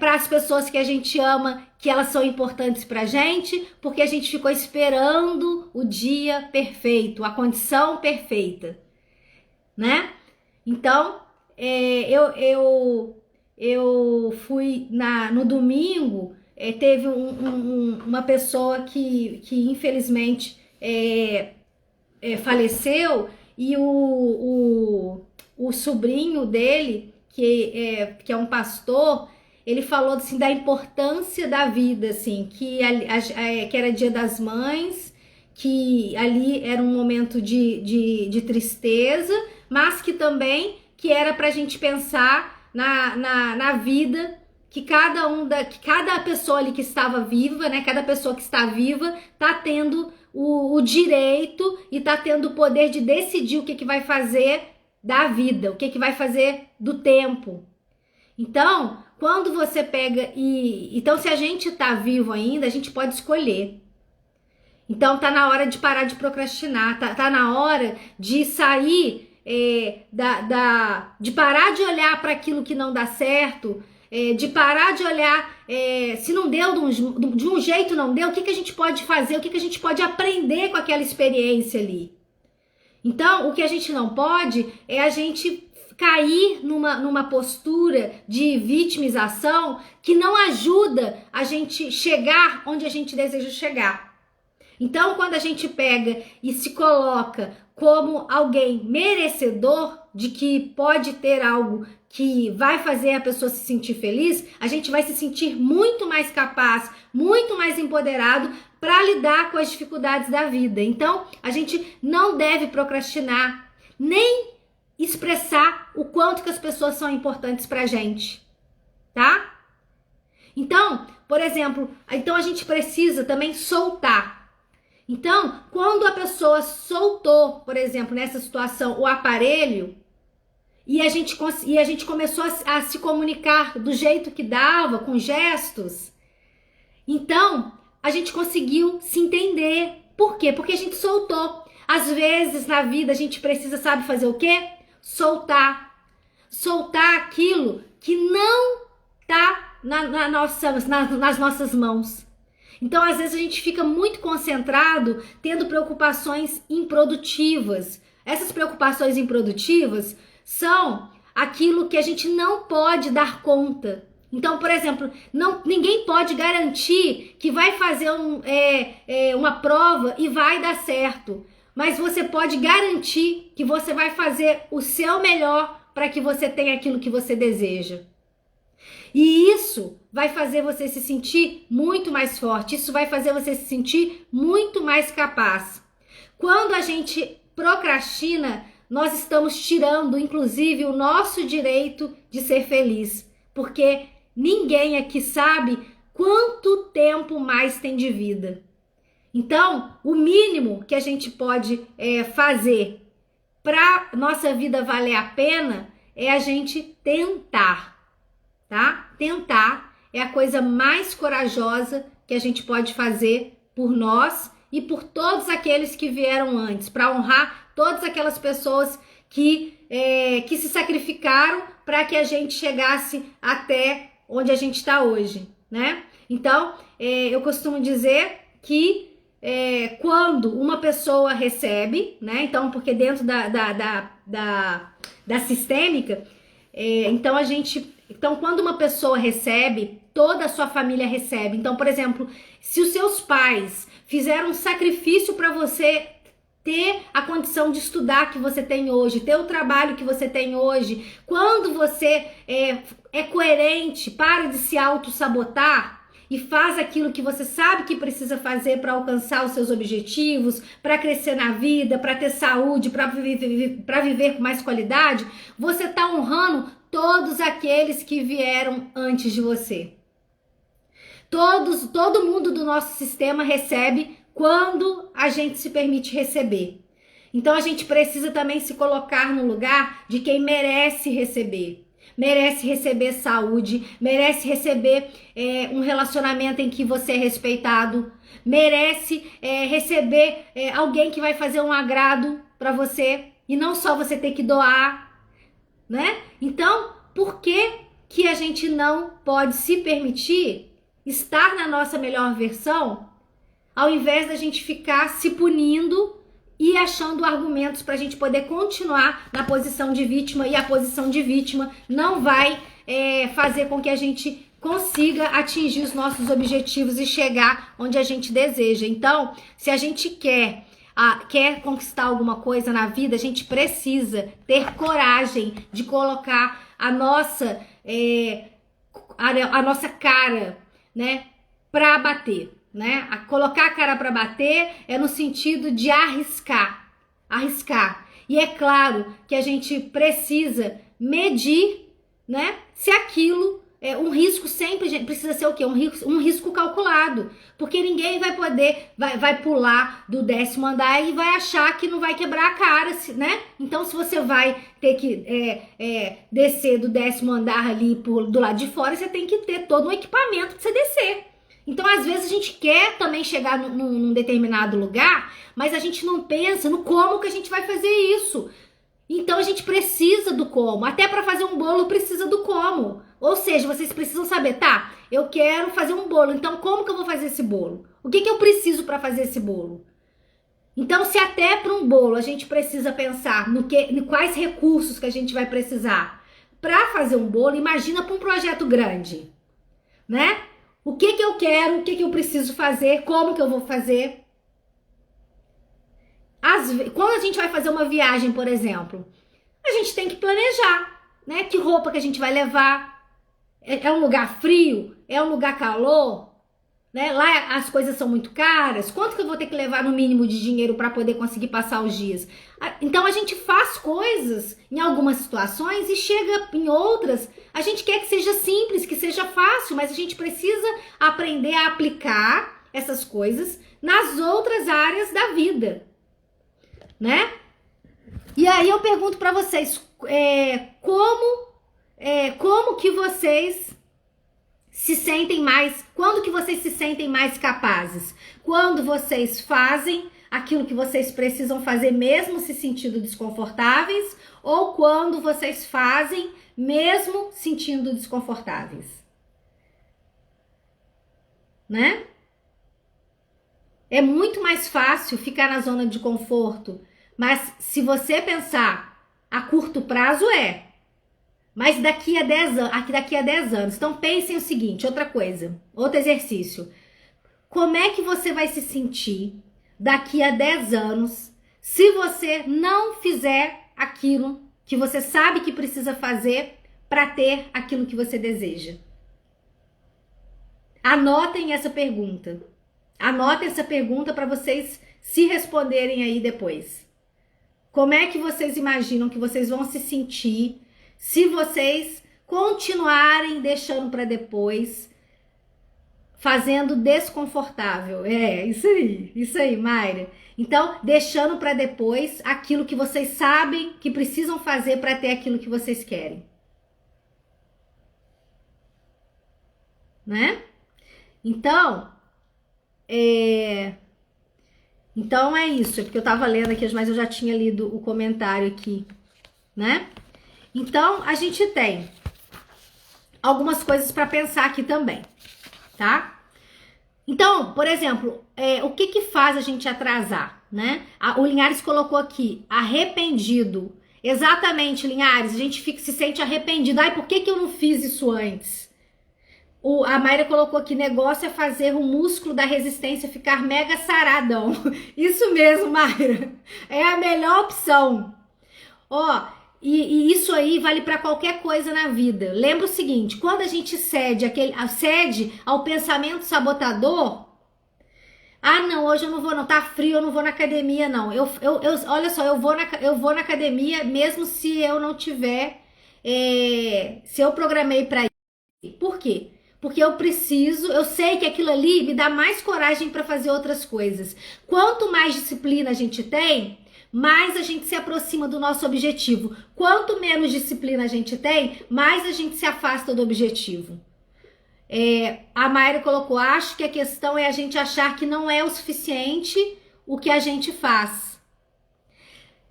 para as pessoas que a gente ama que elas são importantes pra gente, porque a gente ficou esperando o dia perfeito, a condição perfeita, né? Então, eu fui no domingo, teve uma pessoa que infelizmente faleceu, e o sobrinho dele, que é um pastor, ele falou assim, da importância da vida, assim, que era Dia das Mães, que ali era um momento de tristeza, mas que também que era para a gente pensar na vida que que cada pessoa ali que estava viva, né? Cada pessoa que está viva tá tendo o direito e tá tendo o poder de decidir o que vai fazer da vida, o que vai fazer do tempo. Então, quando você pega então, se a gente tá vivo ainda, a gente pode escolher. Então, tá na hora de parar de procrastinar, tá na hora de sair, de parar de olhar para aquilo que não dá certo, de parar de olhar, se não deu de um jeito, não deu, o que a gente pode fazer, o que a gente pode aprender com aquela experiência ali. Então, o que a gente não pode é a gente cair numa postura de vitimização que não ajuda a gente chegar onde a gente deseja chegar. Então, quando a gente pega e se coloca como alguém merecedor de que pode ter algo que vai fazer a pessoa se sentir feliz, a gente vai se sentir muito mais capaz, muito mais empoderado para lidar com as dificuldades da vida. Então, a gente não deve procrastinar, nem expressar o quanto que as pessoas são importantes pra gente, tá? Então, por exemplo, a gente precisa também soltar. Então, quando a pessoa soltou, por exemplo, nessa situação, o aparelho, e a gente começou a se comunicar do jeito que dava, com gestos, então a gente conseguiu se entender. Por quê? Porque a gente soltou. Às vezes na vida a gente precisa, sabe fazer o quê? Soltar aquilo que não tá nas nossas mãos. Então, às vezes a gente fica muito concentrado, tendo preocupações improdutivas. Essas preocupações improdutivas são aquilo que a gente não pode dar conta. Então, por exemplo, ninguém pode garantir que vai fazer uma prova e vai dar certo. Mas você pode garantir que você vai fazer o seu melhor para que você tenha aquilo que você deseja. E isso vai fazer você se sentir muito mais forte, isso vai fazer você se sentir muito mais capaz. Quando a gente procrastina, nós estamos tirando, inclusive, o nosso direito de ser feliz, porque ninguém aqui sabe quanto tempo mais tem de vida. Então, o mínimo que a gente pode fazer para nossa vida valer a pena é a gente tentar, tá? Tentar é a coisa mais corajosa que a gente pode fazer por nós e por todos aqueles que vieram antes, para honrar todas aquelas pessoas que se sacrificaram para que a gente chegasse até onde a gente está hoje, né? Então, eu costumo dizer que quando uma pessoa recebe, né? Então, porque dentro da sistêmica, então quando uma pessoa recebe, toda a sua família recebe. Então, por exemplo, se os seus pais fizeram um sacrifício para você ter a condição de estudar que você tem hoje, ter o trabalho que você tem hoje, quando você é coerente, para de se auto-sabotar e faz aquilo que você sabe que precisa fazer para alcançar os seus objetivos, para crescer na vida, para ter saúde, para viver com mais qualidade, você está honrando todos aqueles que vieram antes de você. Todo mundo do nosso sistema recebe quando a gente se permite receber. Então a gente precisa também se colocar no lugar de quem merece receber. Merece receber saúde, merece receber um relacionamento em que você é respeitado, merece receber alguém que vai fazer um agrado para você e não só você ter que doar, né? Então, por que a gente não pode se permitir estar na nossa melhor versão, ao invés da gente ficar se punindo e achando argumentos para a gente poder continuar na posição de vítima, e a posição de vítima não vai fazer com que a gente consiga atingir os nossos objetivos e chegar onde a gente deseja. Então, se a gente quer conquistar alguma coisa na vida, a gente precisa ter coragem de colocar a nossa cara, né, para bater. né? Colocar a cara para bater é no sentido de arriscar, arriscar. E é claro que a gente precisa medir, né? Se aquilo é um risco, sempre precisa ser o quê? Um risco calculado, porque ninguém vai poder, vai pular do 10º andar e vai achar que não vai quebrar a cara, né? Então, se você vai ter que descer do 10º andar ali do lado de fora, você tem que ter todo um equipamento para você descer. Então, às vezes, a gente quer também chegar num determinado lugar, mas a gente não pensa no como que a gente vai fazer isso. Então, a gente precisa do como. Até para fazer um bolo, precisa do como. Ou seja, vocês precisam saber, tá, eu quero fazer um bolo, então como que eu vou fazer esse bolo? O que eu preciso para fazer esse bolo? Então, se até para um bolo a gente precisa pensar em quais recursos que a gente vai precisar para fazer um bolo, imagina para um projeto grande, né? O que eu quero, o que eu preciso fazer, como que eu vou fazer. Quando a gente vai fazer uma viagem, por exemplo, a gente tem que planejar, né? Que roupa que a gente vai levar. É um lugar frio? É um lugar calor? Né? Lá as coisas são muito caras. Quanto que eu vou ter que levar no mínimo de dinheiro para poder conseguir passar os dias? Então a gente faz coisas em algumas situações e chega em outras. A gente quer que seja simples, que seja fácil, mas a gente precisa aprender a aplicar essas coisas nas outras áreas da vida, né? E aí eu pergunto para vocês, como que vocês se sentem mais, quando que vocês se sentem mais capazes? Quando vocês fazem aquilo que vocês precisam fazer mesmo se sentindo desconfortáveis, ou quando vocês fazem mesmo sentindo desconfortáveis? Né? É muito mais fácil ficar na zona de conforto, mas se você pensar a curto prazo mas daqui a 10 anos. Então pensem o seguinte, outra coisa, outro exercício. Como é que você vai se sentir daqui a 10 anos se você não fizer aquilo que você sabe que precisa fazer para ter aquilo que você deseja? Anotem essa pergunta. Anotem essa pergunta para vocês se responderem aí depois. Como é que vocês imaginam que vocês vão se sentir se vocês continuarem deixando para depois, fazendo desconfortável? Isso aí, Mayra. Então, deixando para depois aquilo que vocês sabem que precisam fazer para ter aquilo que vocês querem. Né? Então, Então é isso, é porque eu tava lendo aqui, mas eu já tinha lido o comentário aqui, né? Então, a gente tem algumas coisas para pensar aqui também, tá? Então, por exemplo, o que faz a gente atrasar, né? O Linhares colocou aqui, arrependido. Exatamente, Linhares, a gente se sente arrependido. Ai, por que eu não fiz isso antes? A Mayra colocou aqui, negócio é fazer o músculo da resistência ficar mega saradão. Isso mesmo, Mayra. É a melhor opção. Ó, e isso aí vale para qualquer coisa na vida. Lembra o seguinte, quando a gente cede ao pensamento sabotador, não, hoje eu não vou não, tá frio, eu não vou na academia não. Olha só, eu vou na academia mesmo se eu não tiver, se eu programei para ir. Por quê? Porque eu sei que aquilo ali me dá mais coragem para fazer outras coisas. Quanto mais disciplina a gente tem, mais a gente se aproxima do nosso objetivo. Quanto menos disciplina a gente tem, mais a gente se afasta do objetivo. A Mayra colocou, acho que a questão é a gente achar que não é o suficiente o que a gente faz.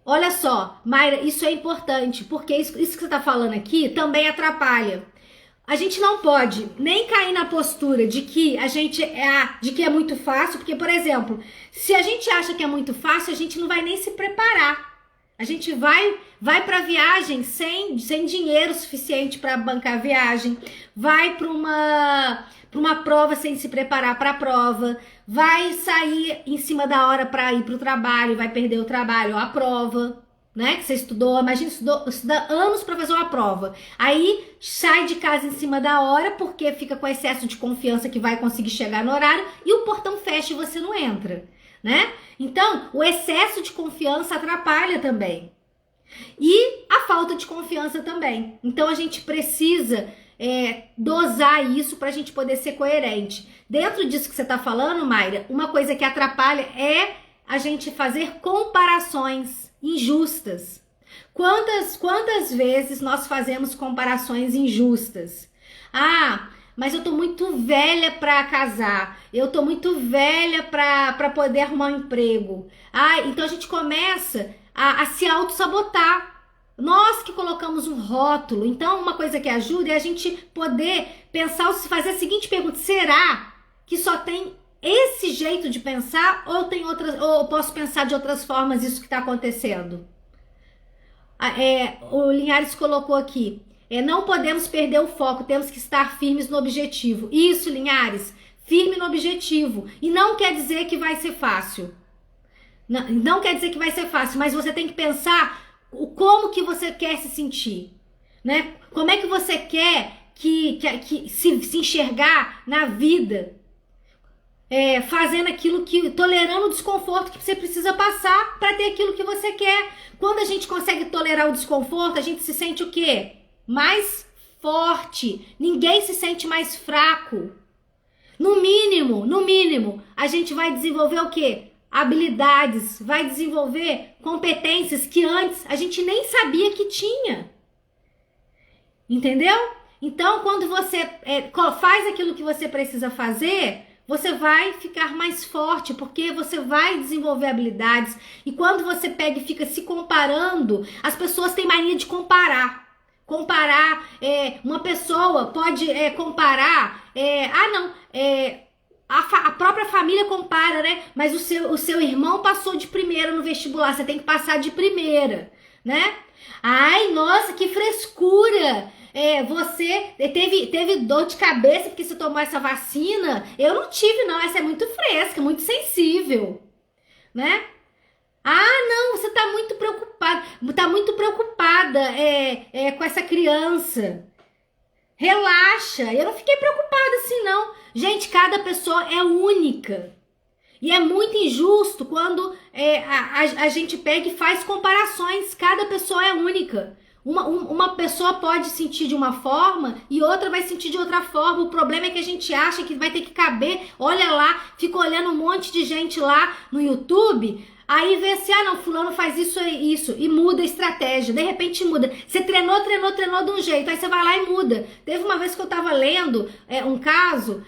Olha só, Mayra, isso é importante, porque isso que você está falando aqui também atrapalha. A gente não pode nem cair na postura de que de que é muito fácil, porque, por exemplo, se a gente acha que é muito fácil, a gente não vai nem se preparar. A gente vai para viagem sem dinheiro suficiente para bancar a viagem, vai para uma prova sem se preparar para a prova, vai sair em cima da hora para ir para o trabalho, vai perder o trabalho ou a prova, né? Que você estudou, imagina, estuda anos para fazer uma prova. Aí sai de casa em cima da hora porque fica com excesso de confiança que vai conseguir chegar no horário e o portão fecha e você não entra, né? Então, o excesso de confiança atrapalha também. E a falta de confiança também. Então, a gente precisa dosar isso para a gente poder ser coerente. Dentro disso que você está falando, Mayra, uma coisa que atrapalha é a gente fazer comparações injustas. Quantas vezes nós fazemos comparações injustas? Ah, mas eu tô muito velha para casar. Eu tô muito velha para poder arrumar um emprego. Ah, então a gente começa a se auto-sabotar. Nós que colocamos um rótulo. Então, uma coisa que ajuda é a gente poder pensar, fazer a seguinte pergunta: será que só tem esse jeito de pensar ou tem outras, ou posso pensar de outras formas isso que está acontecendo? O Linhares colocou aqui: não podemos perder o foco, temos que estar firmes no objetivo. Isso, Linhares, firme no objetivo. E não quer dizer que vai ser fácil. Não quer dizer que vai ser fácil, mas você tem que pensar como que você quer se sentir, né? Como é que você quer que se enxergar na vida, fazendo aquilo tolerando o desconforto que você precisa passar para ter aquilo que você quer. Quando a gente consegue tolerar o desconforto, a gente se sente o quê? Mais forte. Ninguém se sente mais fraco. No mínimo, a gente vai desenvolver o quê? Habilidades, vai desenvolver competências que antes a gente nem sabia que tinha. Entendeu? Então, quando você faz aquilo que você precisa fazer, você vai ficar mais forte, porque você vai desenvolver habilidades. E quando você pega e fica se comparando, as pessoas têm mania de comparar. Uma pessoa pode comparar, a própria família compara, né? Mas o seu irmão passou de primeira no vestibular, você tem que passar de primeira, né? Ai, nossa, que frescura! Você teve dor de cabeça porque você tomou essa vacina? Eu não tive, não. Essa é muito fresca, muito sensível, né? Ah, não, você tá muito preocupada com essa criança. Relaxa, eu não fiquei preocupada assim, não. Gente, cada pessoa é única. E é muito injusto quando a gente pega e faz comparações. Cada pessoa é única. Uma pessoa pode sentir de uma forma e outra vai sentir de outra forma. O problema é que a gente acha que vai ter que caber. Olha lá, fica olhando um monte de gente lá no YouTube. Aí vê assim, não, fulano faz isso e isso, e muda a estratégia, de repente muda. Você treinou de um jeito, aí você vai lá e muda. Teve uma vez que eu tava lendo um caso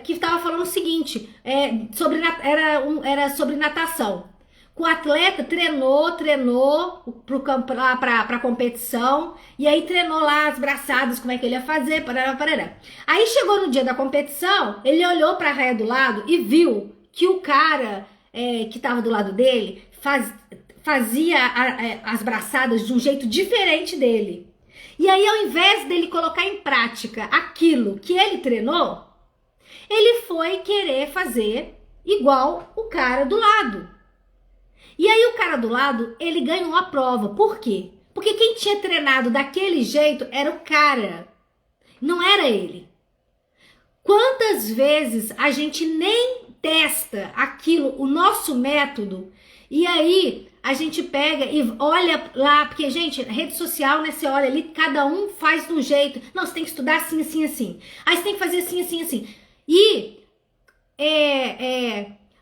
que tava falando o seguinte, era sobre natação. O atleta treinou pra competição, e aí treinou lá as braçadas, como é que ele ia fazer, parará. Aí chegou no dia da competição, ele olhou pra raia do lado e viu que o cara que estava do lado dele fazia as braçadas de um jeito diferente dele. E aí, ao invés dele colocar em prática aquilo que ele treinou, ele foi querer fazer igual o cara do lado. E aí o cara do lado, ele ganhou a prova. Por quê? Porque quem tinha treinado daquele jeito era o cara, não era ele. Quantas vezes a gente nem testa aquilo, o nosso método, e aí a gente pega e olha lá, porque, gente, rede social, né, você olha ali, cada um faz de um jeito. Não, você tem que estudar assim, assim, assim. Aí você tem que fazer assim, assim, assim. E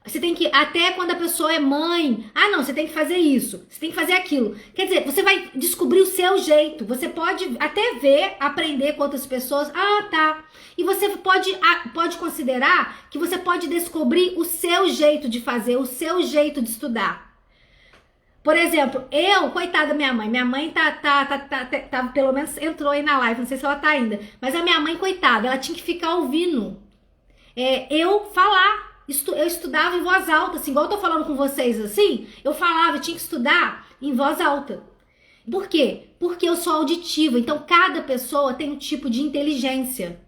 você tem que, até quando a pessoa é mãe, não, você tem que fazer isso, você tem que fazer aquilo. Quer dizer, você vai descobrir o seu jeito. Você pode até aprender com outras pessoas. Tá. E você pode considerar que você pode descobrir o seu jeito de fazer, o seu jeito de estudar. Por exemplo, coitada da minha mãe tá, pelo menos entrou aí na live, não sei se ela tá ainda, mas a minha mãe, coitada, ela tinha que ficar ouvindo eu falar. Eu estudava em voz alta, assim, igual eu tô falando com vocês assim, eu tinha que estudar em voz alta. Por quê? Porque eu sou auditiva, então cada pessoa tem um tipo de inteligência.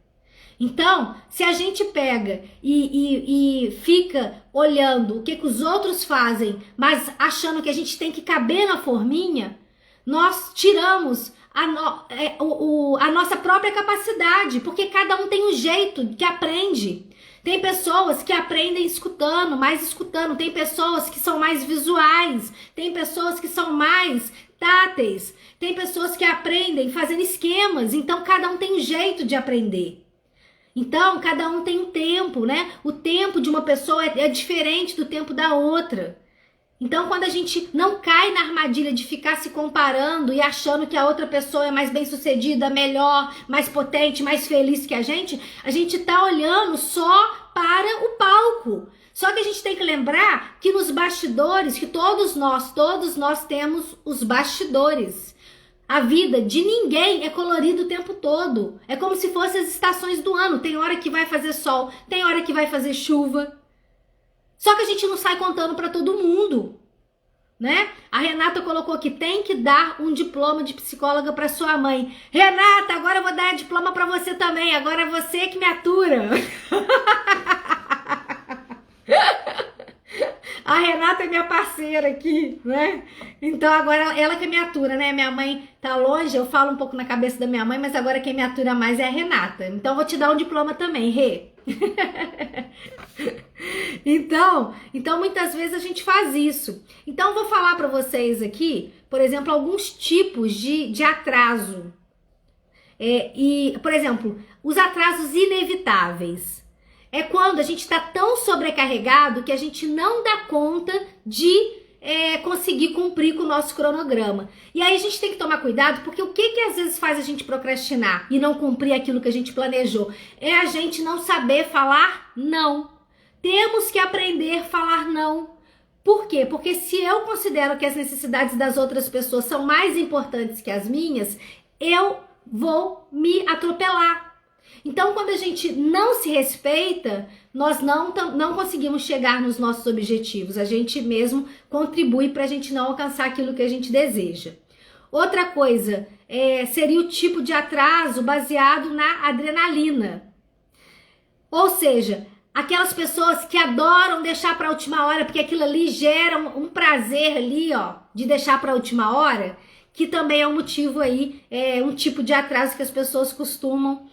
Então, se a gente pega e fica olhando o que os outros fazem, mas achando que a gente tem que caber na forminha, nós tiramos a nossa própria capacidade, porque cada um tem um jeito que aprende. Tem pessoas que aprendem escutando, mais escutando. Tem pessoas que são mais visuais. Tem pessoas que são mais táteis. Tem pessoas que aprendem fazendo esquemas. Então, cada um tem um jeito de aprender. Então, cada um tem um tempo, né? O tempo de uma pessoa é diferente do tempo da outra. Então, quando a gente não cai na armadilha de ficar se comparando e achando que a outra pessoa é mais bem-sucedida, melhor, mais potente, mais feliz que a gente tá olhando só para o palco. Só que a gente tem que lembrar que nos bastidores, que todos nós temos os bastidores. A vida de ninguém é colorida o tempo todo. É como se fossem as estações do ano. Tem hora que vai fazer sol, tem hora que vai fazer chuva. Só que a gente não sai contando para todo mundo, né? A Renata colocou que tem que dar um diploma de psicóloga para sua mãe. Renata, agora eu vou dar diploma para você também. Agora é você que me atura. A Renata é minha parceira aqui, né? Então agora ela que me atura, né? Minha mãe tá longe, eu falo um pouco na cabeça da minha mãe, mas agora quem me atura mais é a Renata. Então eu vou te dar um diploma também, Rê. Então muitas vezes a gente faz isso. Então eu vou falar para vocês aqui, por exemplo, alguns tipos de atraso. Por exemplo, os atrasos inevitáveis. É quando a gente está tão sobrecarregado que a gente não dá conta de conseguir cumprir com o nosso cronograma. E aí a gente tem que tomar cuidado, porque o que às vezes faz a gente procrastinar e não cumprir aquilo que a gente planejou? É a gente não saber falar não. Temos que aprender a falar não. Por quê? Porque se eu considero que as necessidades das outras pessoas são mais importantes que as minhas, eu vou me atropelar. Então, quando a gente não se respeita, nós não conseguimos chegar nos nossos objetivos. A gente mesmo contribui para a gente não alcançar aquilo que a gente deseja. Outra coisa seria o tipo de atraso baseado na adrenalina. Ou seja, aquelas pessoas que adoram deixar para a última hora, porque aquilo ali gera um prazer ali, ó, de deixar para a última hora, que também é um motivo aí, um tipo de atraso que as pessoas costumam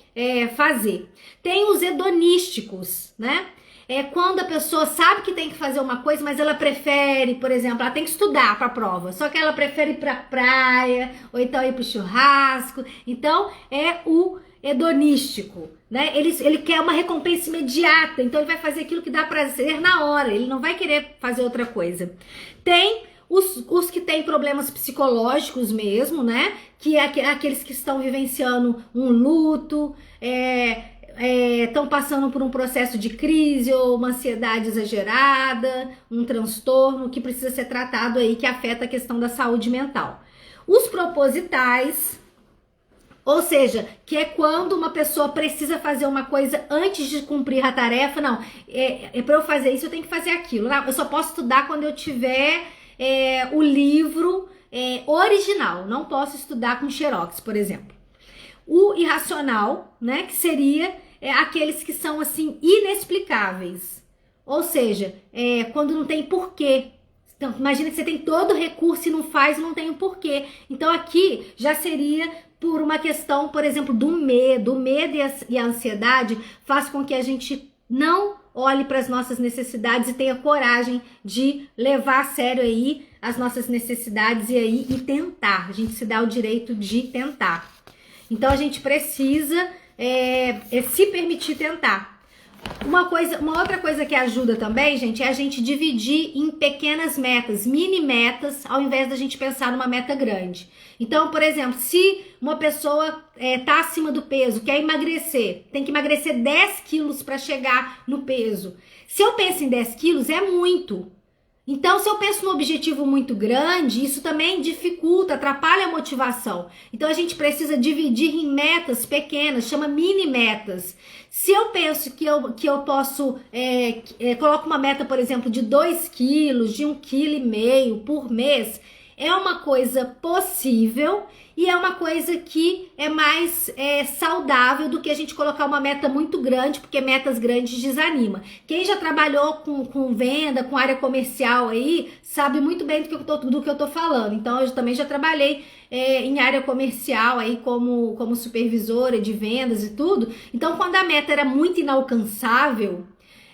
fazer. Tem os hedonísticos, né? É quando a pessoa sabe que tem que fazer uma coisa, mas ela prefere, por exemplo, ela tem que estudar para a prova, só que ela prefere ir para a praia, ou então ir para o churrasco. Então, é o hedonístico, né? Ele quer uma recompensa imediata, então ele vai fazer aquilo que dá prazer na hora, ele não vai querer fazer outra coisa. Tem os que têm problemas psicológicos mesmo, né? Que é aqueles que estão vivenciando um luto, estão passando por um processo de crise ou uma ansiedade exagerada, um transtorno que precisa ser tratado aí, que afeta a questão da saúde mental. Os propositais, ou seja, que é quando uma pessoa precisa fazer uma coisa antes de cumprir a tarefa. Não, para eu fazer isso eu tenho que fazer aquilo. Não, eu só posso estudar quando eu tiver o livro original. Não posso estudar com xerox, por exemplo. O irracional, né, que seria aqueles que são assim inexplicáveis. Ou seja, quando não tem porquê. Então, imagina que você tem todo o recurso e não faz, não tem o porquê. Então aqui já seria por uma questão, por exemplo, do medo. O medo e a ansiedade faz com que a gente não olhe para as nossas necessidades e tenha coragem de levar a sério aí as nossas necessidades e tentar. A gente se dá o direito de tentar. Então a gente precisa se permitir tentar. Uma outra coisa que ajuda também, gente, é a gente dividir em pequenas metas, mini metas, ao invés da gente pensar numa meta grande. Então, por exemplo, se uma pessoa tá acima do peso, quer emagrecer, tem que emagrecer 10 quilos para chegar no peso. Se eu penso em 10 quilos, é muito. Então, se eu penso num objetivo muito grande, isso também dificulta, atrapalha a motivação. Então, a gente precisa dividir em metas pequenas, chama mini metas. Se eu penso que eu posso, coloco uma meta, por exemplo, de 2 quilos, de 1,5 kg por mês, É uma coisa possível e é uma coisa que é mais saudável do que a gente colocar uma meta muito grande, porque metas grandes desanima. Quem já trabalhou com venda, com área comercial aí, sabe muito bem do que eu tô falando. Então, eu também já trabalhei em área comercial aí como supervisora de vendas e tudo. Então, quando a meta era muito inalcançável,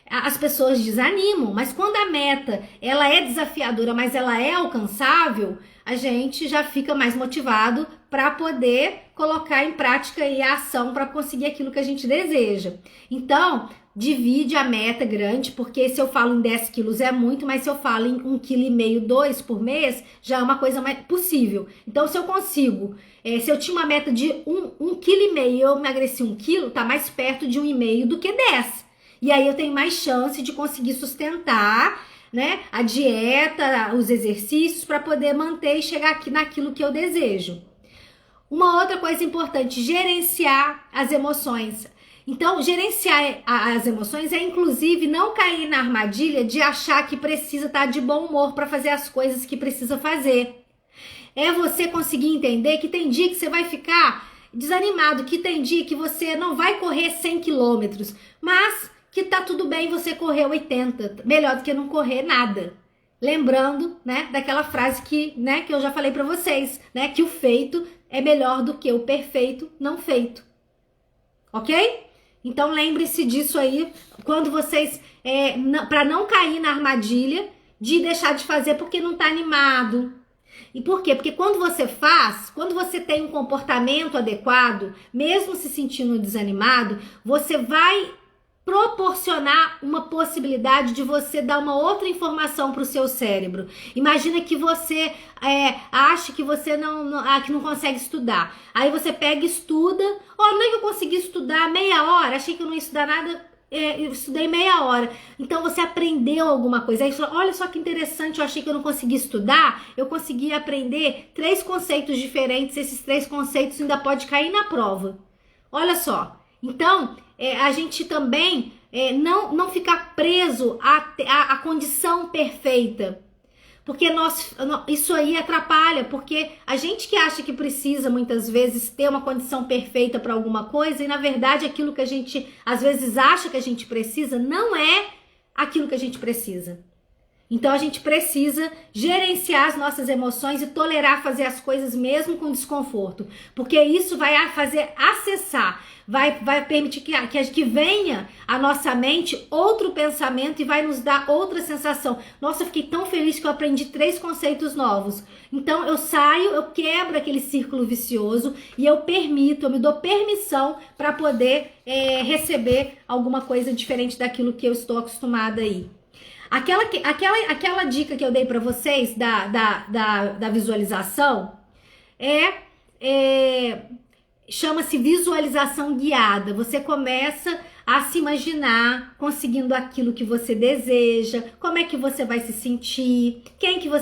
as pessoas desanimam, mas quando a meta ela é desafiadora, mas ela é alcançável, a gente já fica mais motivado para poder colocar em prática e a ação para conseguir aquilo que a gente deseja. Então, divide a meta grande, porque se eu falo em 10 quilos é muito, mas se eu falo em 1,5 kg, 2 por mês, já é uma coisa mais possível. Então, se eu consigo, se eu tinha uma meta de 1,5 kg e eu emagreci 1 quilo, tá mais perto de 1,5 do que 10. E aí eu tenho mais chance de conseguir sustentar, né, a dieta, os exercícios para poder manter e chegar aqui naquilo que eu desejo. Uma outra coisa importante, gerenciar as emoções. Então, gerenciar as emoções é inclusive não cair na armadilha de achar que precisa estar de bom humor para fazer as coisas que precisa fazer. É você conseguir entender que tem dia que você vai ficar desanimado, que tem dia que você não vai correr 100 quilômetros, mas que tá tudo bem você correr 80, melhor do que não correr nada. Lembrando, né, daquela frase que eu já falei para vocês, né, que o feito é melhor do que o perfeito não feito. Ok? Então lembre-se disso aí, quando vocês, para não cair na armadilha de deixar de fazer porque não tá animado. E por quê? Porque quando você faz, quando você tem um comportamento adequado, mesmo se sentindo desanimado, você vai proporcionar uma possibilidade de você dar uma outra informação para o seu cérebro. Imagina que você acha que você que não consegue estudar. Aí você pega e estuda. Não é que eu consegui estudar meia hora, achei que eu não ia estudar nada. Eu estudei meia hora. Então você aprendeu alguma coisa. Aí você fala, olha só que interessante, eu achei que eu não conseguia estudar. Eu consegui aprender 3 conceitos diferentes. Esses 3 conceitos ainda pode cair na prova. Olha só. Então, a gente também não ficar preso à condição perfeita. Porque isso aí atrapalha, porque a gente que acha que precisa muitas vezes ter uma condição perfeita para alguma coisa, e na verdade aquilo que a gente às vezes acha que a gente precisa não é aquilo que a gente precisa. Então a gente precisa gerenciar as nossas emoções e tolerar fazer as coisas mesmo com desconforto, porque isso vai fazer acessar, vai permitir que venha à nossa mente outro pensamento e vai nos dar outra sensação. Nossa, eu fiquei tão feliz que eu aprendi 3 conceitos novos. Então eu saio, eu quebro aquele círculo vicioso e eu me dou permissão para poder receber alguma coisa diferente daquilo que eu estou acostumada aí. Aquela dica que eu dei para vocês da visualização chama-se visualização guiada. Você começa a se imaginar conseguindo aquilo que você deseja, como é que você vai se sentir, quem que vai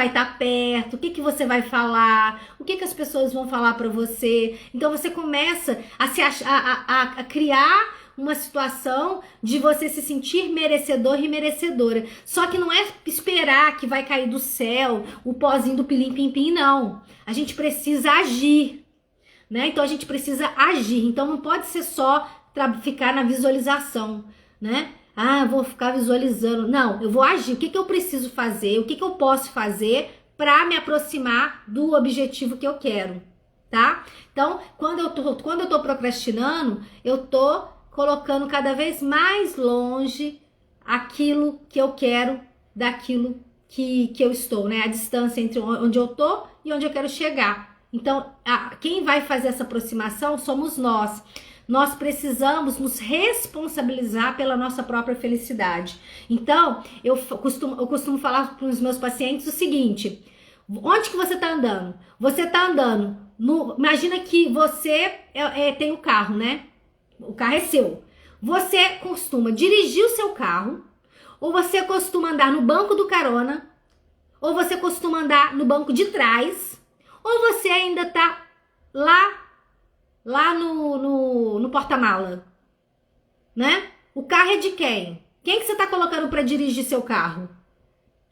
estar perto, o que você vai falar, o que as pessoas vão falar para você. Então você começa a criar uma situação de você se sentir merecedor e merecedora. Só que não é esperar que vai cair do céu o pozinho do pilim-pim-pim, não. A gente precisa agir, né? Então a gente precisa agir. Então não pode ser só ficar na visualização, né? Vou ficar visualizando. Não, eu vou agir. O que eu preciso fazer? O que eu posso fazer para me aproximar do objetivo que eu quero, tá? Então, quando eu tô procrastinando, eu tô colocando cada vez mais longe aquilo que eu quero daquilo que eu estou, né? A distância entre onde eu tô e onde eu quero chegar. Então, quem vai fazer essa aproximação somos nós. Nós precisamos nos responsabilizar pela nossa própria felicidade. Então, eu costumo falar para os meus pacientes o seguinte: onde que você está andando? Você está andando imagina que você tem o carro, né? O carro é seu. Você costuma dirigir o seu carro, ou você costuma andar no banco do carona, ou você costuma andar no banco de trás, ou você ainda tá lá no porta-mala, né? O carro é de quem? Quem que você tá colocando para dirigir seu carro?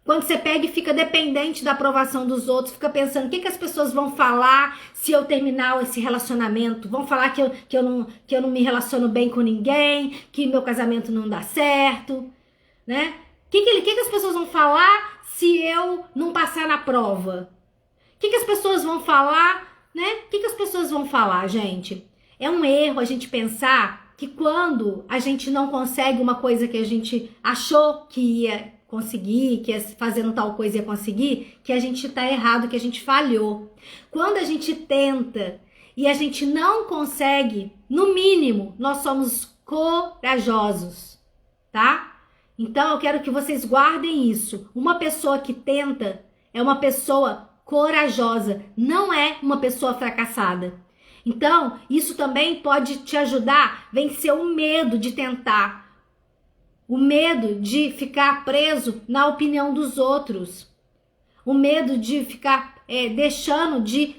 Quando você pega e fica dependente da aprovação dos outros, fica pensando o que as pessoas vão falar se eu terminar esse relacionamento. Vão falar que eu não me relaciono bem com ninguém, que meu casamento não dá certo, né? O que as pessoas vão falar se eu não passar na prova? O que as pessoas vão falar, né? O que as pessoas vão falar, gente? É um erro a gente pensar que quando a gente não consegue uma coisa que a gente achou que ia conseguir, que fazendo tal coisa ia conseguir, que a gente tá errado, que a gente falhou. Quando a gente tenta e a gente não consegue, no mínimo, nós somos corajosos, tá? Então eu quero que vocês guardem isso. Uma pessoa que tenta é uma pessoa corajosa, não é uma pessoa fracassada. Então, isso também pode te ajudar a vencer o medo de tentar. O medo de ficar preso na opinião dos outros. O medo de ficar deixando de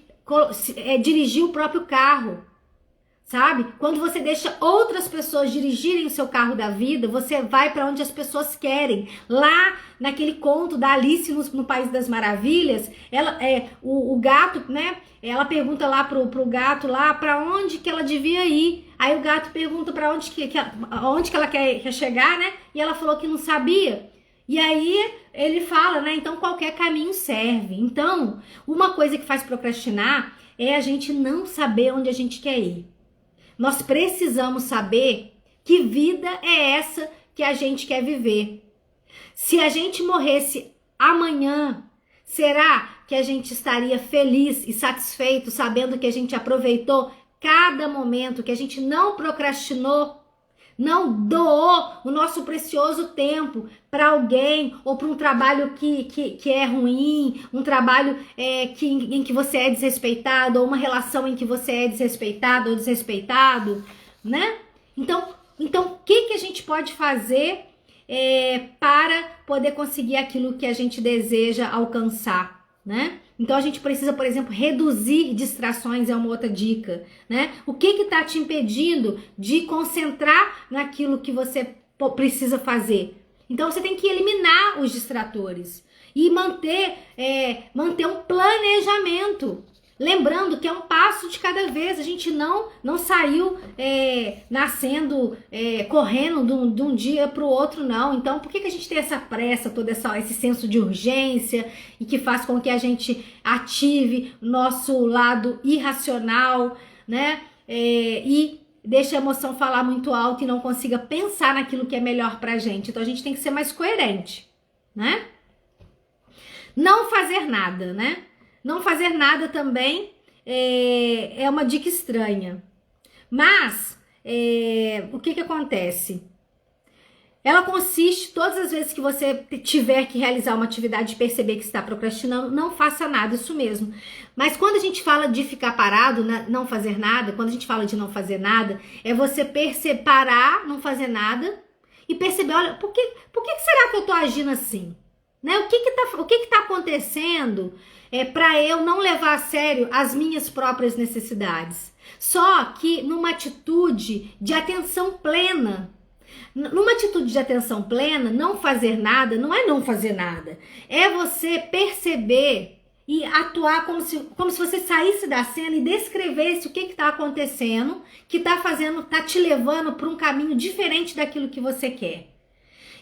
dirigir o próprio carro. Sabe? Quando você deixa outras pessoas dirigirem o seu carro da vida, você vai para onde as pessoas querem. Lá, naquele conto da Alice no País das Maravilhas, o gato, né? Ela pergunta lá pro gato lá para onde que ela devia ir. Aí o gato pergunta para onde que ela quer chegar, né? E ela falou que não sabia. E aí ele fala, né? Então qualquer caminho serve. Então, uma coisa que faz procrastinar é a gente não saber onde a gente quer ir. Nós precisamos saber que vida é essa que a gente quer viver. Se a gente morresse amanhã, será que a gente estaria feliz e satisfeito sabendo que a gente aproveitou cada momento, que a gente não procrastinou, não doou o nosso precioso tempo para alguém ou para um trabalho que é ruim, um trabalho em que você é desrespeitado, ou uma relação em que você é desrespeitado ou desrespeitado, né? Então o que a gente pode fazer para poder conseguir aquilo que a gente deseja alcançar, né? Então a gente precisa, por exemplo, reduzir distrações, é uma outra dica, né? O que tá te impedindo de concentrar naquilo que você precisa fazer? Então você tem que eliminar os distratores e manter um planejamento. Lembrando que é um passo de cada vez, a gente não saiu nascendo, correndo de um dia para o outro, não. Então, por que a gente tem essa pressa, todo esse senso de urgência e que faz com que a gente ative nosso lado irracional, né? E deixa a emoção falar muito alto e não consiga pensar naquilo que é melhor pra gente. Então, a gente tem que ser mais coerente, né? Não fazer nada, né? Não fazer nada também é uma dica estranha. Mas, o que acontece? Ela consiste, todas as vezes que você tiver que realizar uma atividade e perceber que está procrastinando, não faça nada, isso mesmo. Mas quando a gente fala de ficar parado, não fazer nada, quando a gente fala de não fazer nada, é você parar, não fazer nada e perceber, olha, por que será que eu tô agindo assim? Né? O que tá acontecendo para eu não levar a sério as minhas próprias necessidades? Só que numa atitude de atenção plena. Numa atitude de atenção plena, não fazer nada não é não fazer nada. É você perceber e atuar como se você saísse da cena e descrevesse o que está acontecendo, que tá te levando para um caminho diferente daquilo que você quer.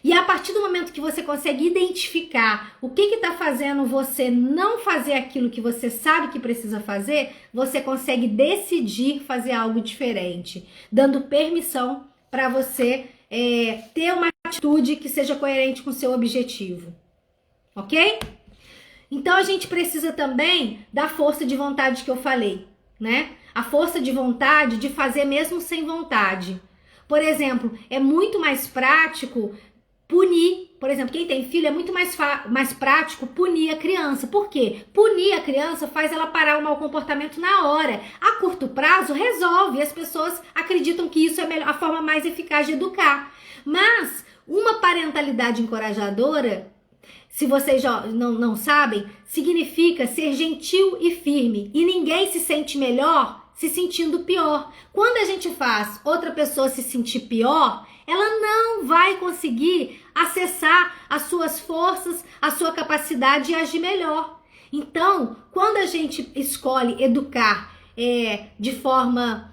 E a partir do momento que você consegue identificar o que está fazendo você não fazer aquilo que você sabe que precisa fazer, você consegue decidir fazer algo diferente, dando permissão para você ter uma atitude que seja coerente com o seu objetivo, ok? Então a gente precisa também da força de vontade que eu falei, né? A força de vontade de fazer mesmo sem vontade. Por exemplo, é muito mais prático punir, por exemplo, quem tem filho é muito mais prático punir a criança. Por quê? Punir a criança faz ela parar o mau comportamento na hora. A curto prazo resolve, as pessoas acreditam que isso é a forma mais eficaz de educar. Mas uma parentalidade encorajadora, se vocês já não sabem, significa ser gentil e firme. E ninguém se sente melhor se sentindo pior. Quando a gente faz outra pessoa se sentir pior, ela não vai conseguir acessar as suas forças, a sua capacidade e agir melhor. Então, quando a gente escolhe educar de forma,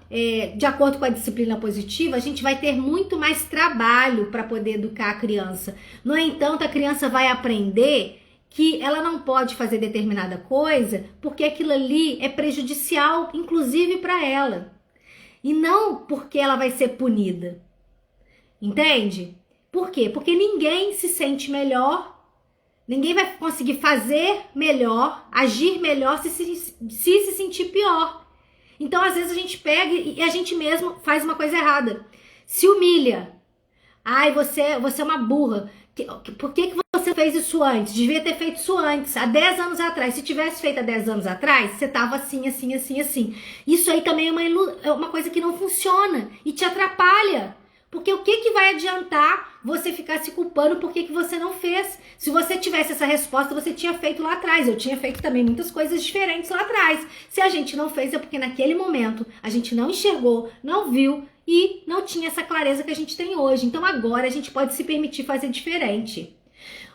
de acordo com a disciplina positiva, a gente vai ter muito mais trabalho para poder educar a criança. No entanto, a criança vai aprender que ela não pode fazer determinada coisa porque aquilo ali é prejudicial, inclusive para ela. E não porque ela vai ser punida. Entende? Por quê? Porque ninguém se sente melhor, ninguém vai conseguir fazer melhor, agir melhor se sentir pior. Então, às vezes, a gente pega e a gente mesmo faz uma coisa errada. Se humilha. Ai, você é uma burra. Por que você fez isso antes? Devia ter feito isso antes, há 10 anos atrás. Se tivesse feito há 10 anos atrás, você tava assim, assim, assim, assim. Isso aí também é uma coisa que não funciona e te atrapalha. Porque o que vai adiantar você ficar se culpando por que você não fez? Se você tivesse essa resposta, você tinha feito lá atrás. Eu tinha feito também muitas coisas diferentes lá atrás. Se a gente não fez, é porque naquele momento a gente não enxergou, não viu e não tinha essa clareza que a gente tem hoje. Então agora a gente pode se permitir fazer diferente.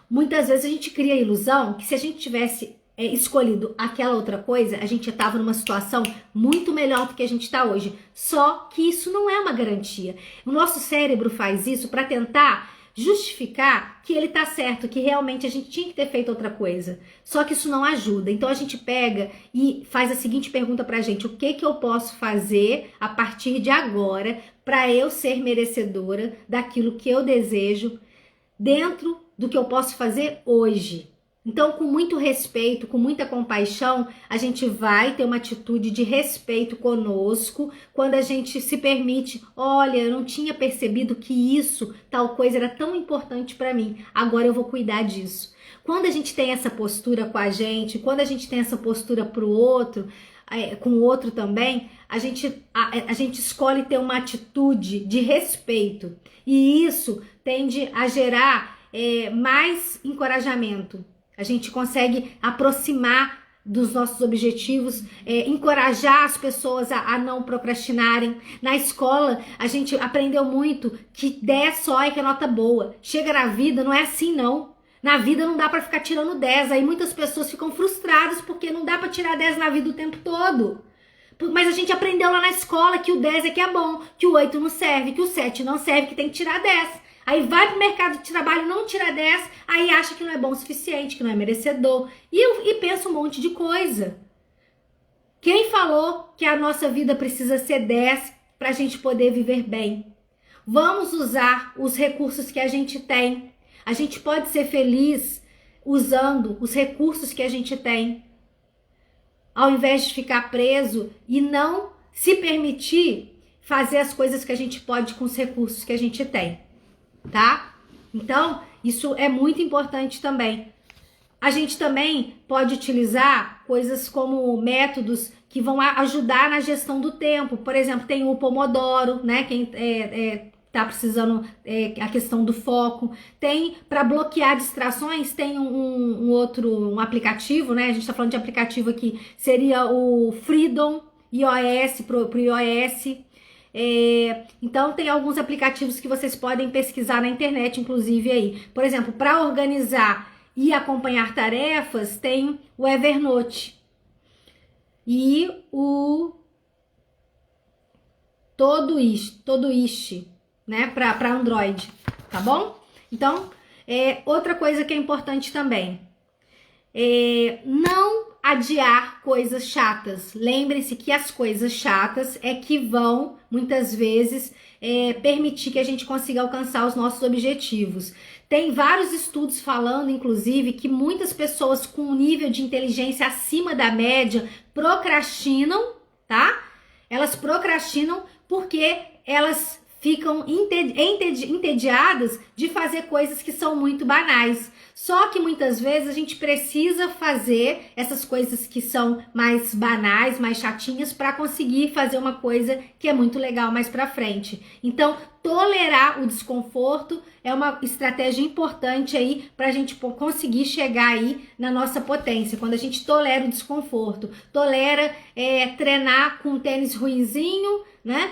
Muitas vezes a gente cria a ilusão que se a gente tivesse escolhido aquela outra coisa, a gente estava numa situação muito melhor do que a gente está hoje. Só que isso não é uma garantia. O nosso cérebro faz isso para tentar justificar que ele tá certo, que realmente a gente tinha que ter feito outra coisa. Só que isso não ajuda. Então a gente pega e faz a seguinte pergunta pra gente: o que eu posso fazer a partir de agora para eu ser merecedora daquilo que eu desejo dentro do que eu posso fazer hoje? Então, com muito respeito, com muita compaixão, a gente vai ter uma atitude de respeito conosco quando a gente se permite: olha, eu não tinha percebido que isso, tal coisa era tão importante para mim, agora eu vou cuidar disso. Quando a gente tem essa postura com a gente, quando a gente tem essa postura pro outro, com o outro também, a gente escolhe ter uma atitude de respeito. E isso tende a gerar mais encorajamento. A gente consegue aproximar dos nossos objetivos, encorajar as pessoas a não procrastinarem. Na escola, a gente aprendeu muito que 10 só é que é nota boa. Chega na vida, não é assim não. Na vida não dá pra ficar tirando 10. Aí muitas pessoas ficam frustradas porque não dá pra tirar 10 na vida o tempo todo. Mas a gente aprendeu lá na escola que o 10 é que é bom, que o 8 não serve, que o 7 não serve, que tem que tirar 10. Aí vai pro mercado de trabalho, não tira 10, aí acha que não é bom o suficiente, que não é merecedor. E pensa um monte de coisa. Quem falou que a nossa vida precisa ser 10 pra gente poder viver bem? Vamos usar os recursos que a gente tem. A gente pode ser feliz usando os recursos que a gente tem, ao invés de ficar preso e não se permitir fazer as coisas que a gente pode com os recursos que a gente tem. Tá? Então, isso é muito importante também. A gente também pode utilizar coisas como métodos que vão ajudar na gestão do tempo. Por exemplo, tem o Pomodoro, né? Quem tá precisando, a questão do foco. Tem, para bloquear distrações, tem um aplicativo, né? A gente tá falando de aplicativo aqui, seria o Freedom iOS, pro iOS. Então tem alguns aplicativos que vocês podem pesquisar na internet, inclusive aí. Por exemplo, para organizar e acompanhar tarefas, tem o Evernote e o Todoist, né, para Android, tá bom? Então, outra coisa que é importante também, não adiar coisas chatas. Lembre-se que as coisas chatas é que vão, muitas vezes, permitir que a gente consiga alcançar os nossos objetivos. Tem vários estudos falando, inclusive, que muitas pessoas com um nível de inteligência acima da média procrastinam, tá? Elas procrastinam porque elas ficam entediadas de fazer coisas que são muito banais. Só que muitas vezes a gente precisa fazer essas coisas que são mais banais, mais chatinhas, para conseguir fazer uma coisa que é muito legal mais para frente. Então, tolerar o desconforto é uma estratégia importante aí para a gente conseguir chegar aí na nossa potência. Quando a gente tolera o desconforto, tolera treinar com um tênis ruinzinho, né?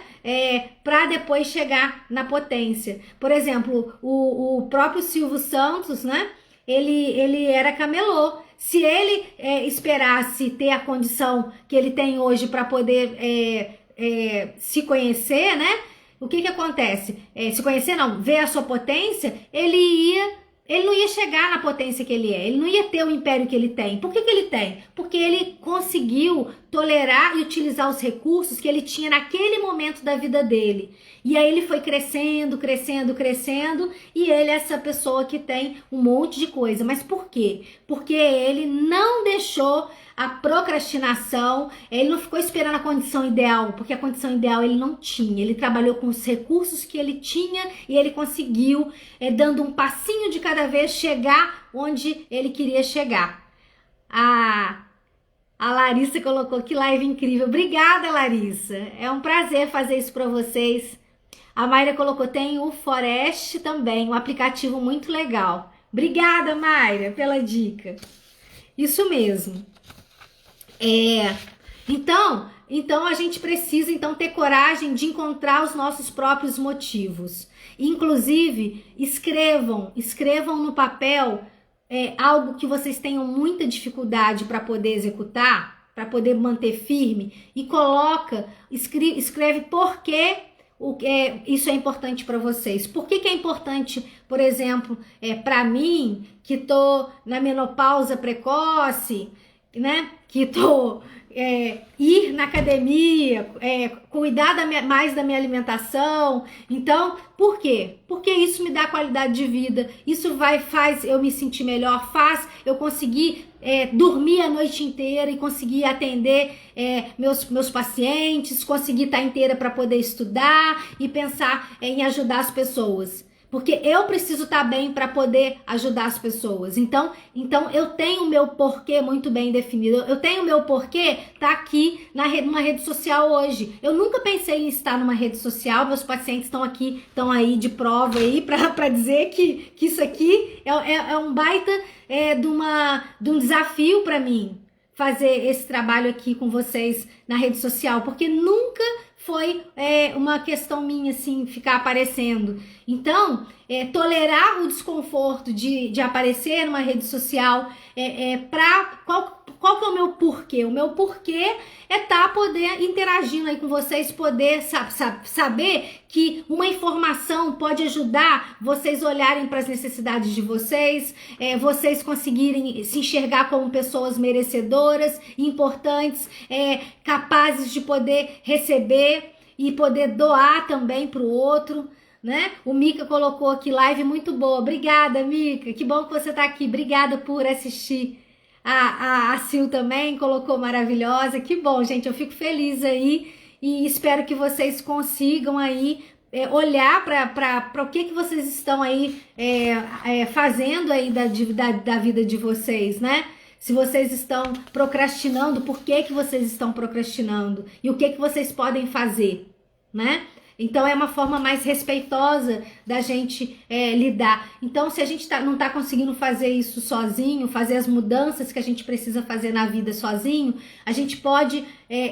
Para depois chegar na potência. Por exemplo, o próprio Silvio Santos, né? Ele era camelô. Se ele esperasse ter a condição que ele tem hoje para poder se conhecer, né? O que acontece? Se conhecer não, ver a sua potência, ele não ia chegar na potência que ele é, ele não ia ter o império que ele tem. Por que ele tem? Porque ele conseguiu tolerar e utilizar os recursos que ele tinha naquele momento da vida dele. E aí ele foi crescendo, crescendo, crescendo, e ele é essa pessoa que tem um monte de coisa. Mas por quê? Porque ele não deixou a procrastinação, ele não ficou esperando a condição ideal, porque a condição ideal ele não tinha. Ele trabalhou com os recursos que ele tinha e ele conseguiu, dando um passinho de cada vez, chegar onde ele queria chegar. A Larissa colocou que live incrível. Obrigada, Larissa. É um prazer fazer isso para vocês. A Mayra colocou, tem o Forest também, um aplicativo muito legal. Obrigada, Mayra, pela dica. Isso mesmo. Então a gente precisa então ter coragem de encontrar os nossos próprios motivos. Inclusive, escrevam no papel algo que vocês tenham muita dificuldade para poder executar, para poder manter firme, e escreve por que isso é importante para vocês. Por que é importante, por exemplo, para mim, que tô na menopausa precoce, né? Que tô ir na academia, cuidar mais da minha alimentação. Então, por quê? Porque isso me dá qualidade de vida, isso faz eu me sentir melhor, faz eu conseguir dormir a noite inteira e conseguir atender meus pacientes, conseguir estar inteira para poder estudar e pensar em ajudar as pessoas. Porque eu preciso estar bem para poder ajudar as pessoas. Então eu tenho o meu porquê muito bem definido. Eu tenho o meu porquê tá aqui numa rede social hoje. Eu nunca pensei em estar numa rede social. Meus pacientes estão aí de prova aí para dizer que isso aqui é um baita de um desafio para mim fazer esse trabalho aqui com vocês na rede social, porque nunca foi uma questão minha, assim, ficar aparecendo. Então, tolerar o desconforto de aparecer numa rede social, qual que é o meu porquê? O meu porquê é poder interagindo aí com vocês, poder saber que uma informação pode ajudar vocês olharem para as necessidades de vocês, vocês conseguirem se enxergar como pessoas merecedoras, importantes, capazes de poder receber e poder doar também para o outro, né? O Mica colocou aqui, live muito boa. Obrigada, Mica, que bom que você está aqui, obrigada por assistir. A Sil também colocou maravilhosa, que bom, gente, eu fico feliz aí e espero que vocês consigam aí olhar para o que vocês estão aí fazendo aí da vida de vocês, né? Se vocês estão procrastinando, por que vocês estão procrastinando? E o que vocês podem fazer, né? Então é uma forma mais respeitosa da gente lidar. Então, se a gente não tá conseguindo fazer isso sozinho, fazer as mudanças que a gente precisa fazer na vida sozinho, a gente pode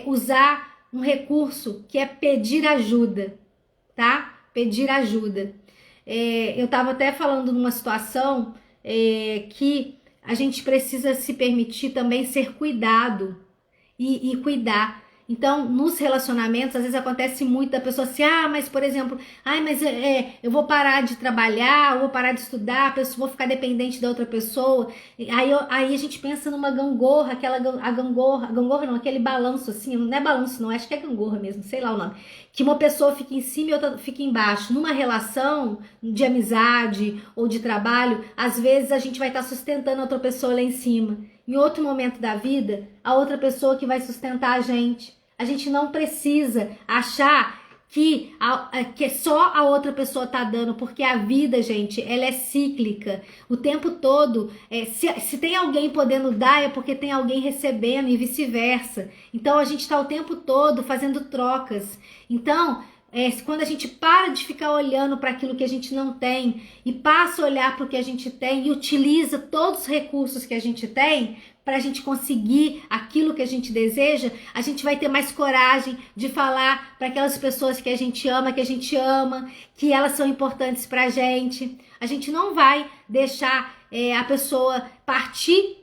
usar um recurso que é pedir ajuda, tá? Pedir ajuda. Eu tava até falando numa situação que a gente precisa se permitir também ser cuidado e cuidar. Então, nos relacionamentos, às vezes acontece muito da pessoa assim, mas por exemplo, eu vou parar de trabalhar, eu vou parar de estudar, vou ficar dependente da outra pessoa. Aí a gente pensa numa gangorra, gangorra não, aquele balanço assim, não é balanço não, acho que é gangorra mesmo, sei lá o nome. Que uma pessoa fica em cima e outra fica embaixo. Numa relação de amizade ou de trabalho, às vezes a gente vai estar sustentando a outra pessoa lá em cima. Em outro momento da vida, a outra pessoa que vai sustentar a gente. A gente não precisa achar que só a outra pessoa tá dando, porque a vida, gente, ela é cíclica. O tempo todo, se tem alguém podendo dar, é porque tem alguém recebendo e vice-versa. Então, a gente tá o tempo todo fazendo trocas. Então, quando a gente para de ficar olhando para aquilo que a gente não tem e passa a olhar para o que a gente tem e utiliza todos os recursos que a gente tem para a gente conseguir aquilo que a gente deseja, a gente vai ter mais coragem de falar para aquelas pessoas que a gente ama, que elas são importantes para a gente. A gente não vai deixar a pessoa partir,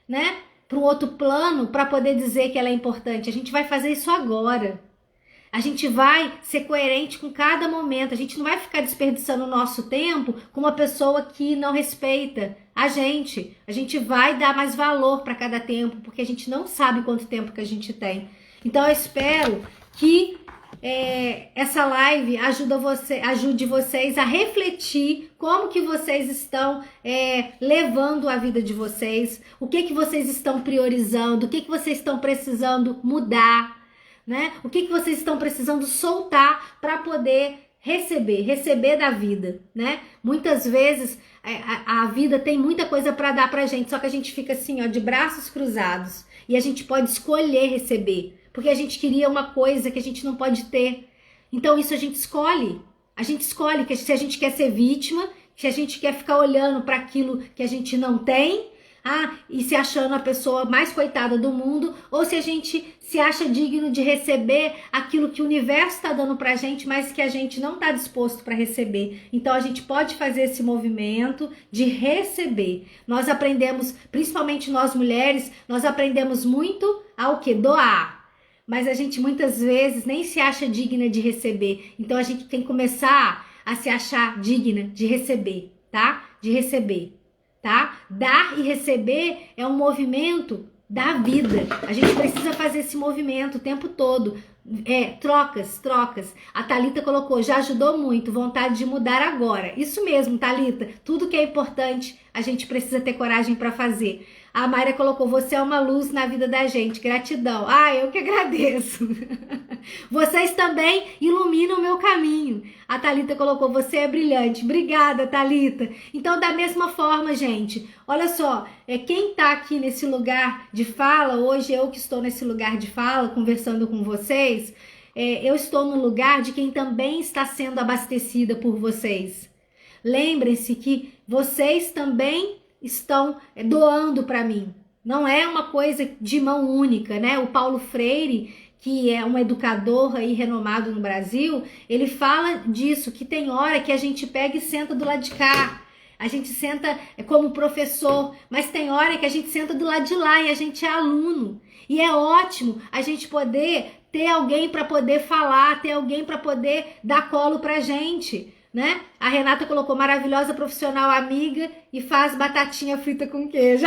né, para um outro plano para poder dizer que ela é importante. A gente vai fazer isso agora. A gente vai ser coerente com cada momento. A gente não vai ficar desperdiçando o nosso tempo com uma pessoa que não respeita a gente. A gente vai dar mais valor para cada tempo, porque a gente não sabe quanto tempo que a gente tem. Então eu espero que essa live ajude vocês a refletir como que vocês estão levando a vida de vocês, o que vocês estão priorizando, o que vocês estão precisando mudar, né? O que vocês estão precisando soltar para poder receber da vida, né? Muitas vezes a vida tem muita coisa para dar pra gente, só que a gente fica assim, ó, de braços cruzados, e a gente pode escolher receber, porque a gente queria uma coisa que a gente não pode ter. Então isso a gente escolhe que se a gente quer ser vítima, se a gente quer ficar olhando para aquilo que a gente não tem, e se achando a pessoa mais coitada do mundo, ou se a gente se acha digno de receber aquilo que o universo está dando pra gente, mas que a gente não está disposto para receber. Então a gente pode fazer esse movimento de receber. Nós aprendemos, principalmente nós mulheres, nós aprendemos muito ao que? Doar. Mas a gente muitas vezes nem se acha digna de receber. Então a gente tem que começar a se achar digna de receber, tá? De receber. Tá? Dar e receber é um movimento da vida. A gente precisa fazer esse movimento o tempo todo. Trocas. A Thalita colocou, já ajudou muito, vontade de mudar agora. Isso mesmo, Thalita. Tudo que é importante, a gente precisa ter coragem para fazer. A Mayra colocou, você é uma luz na vida da gente. Gratidão. Eu que agradeço. Vocês também iluminam o meu caminho. A Thalita colocou, você é brilhante. Obrigada, Thalita. Então, da mesma forma, gente, olha só, quem tá aqui nesse lugar de fala, hoje eu que estou nesse lugar de fala, conversando com vocês, eu estou no lugar de quem também está sendo abastecida por vocês. Lembrem-se que vocês também estão doando para mim. Não é uma coisa de mão única, né? O Paulo Freire, que é um educador aí renomado no Brasil, ele fala disso, que tem hora que a gente pega e senta do lado de cá. A gente senta como professor, mas tem hora que a gente senta do lado de lá e a gente é aluno. E é ótimo a gente poder ter alguém para poder falar, ter alguém para poder dar colo pra gente, né? A Renata colocou, maravilhosa profissional, amiga, e faz batatinha frita com queijo.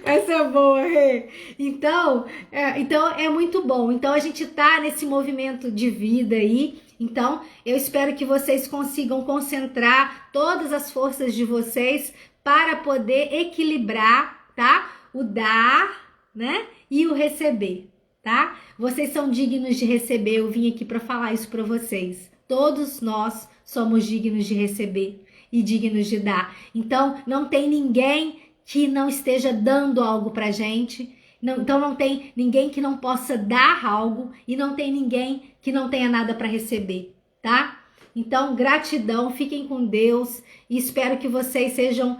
Essa é boa, Rê. Então é muito bom. Então a gente tá nesse movimento de vida aí. Então eu espero que vocês consigam concentrar todas as forças de vocês para poder equilibrar, tá? O dar, né? E o receber, tá? Vocês são dignos de receber. Eu vim aqui para falar isso para vocês. Todos nós somos dignos de receber e dignos de dar. Então, não tem ninguém que não esteja dando algo pra gente. Então, não tem ninguém que não possa dar algo e não tem ninguém que não tenha nada para receber, tá? Então, gratidão, fiquem com Deus e espero que vocês sejam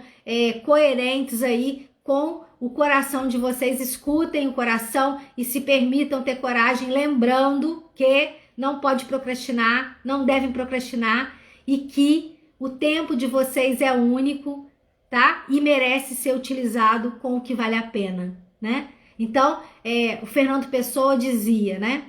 coerentes aí com o coração de vocês, escutem o coração e se permitam ter coragem, lembrando que não pode procrastinar, não devem procrastinar e que o tempo de vocês é único, tá? E merece ser utilizado com o que vale a pena, né? Então, o Fernando Pessoa dizia, né?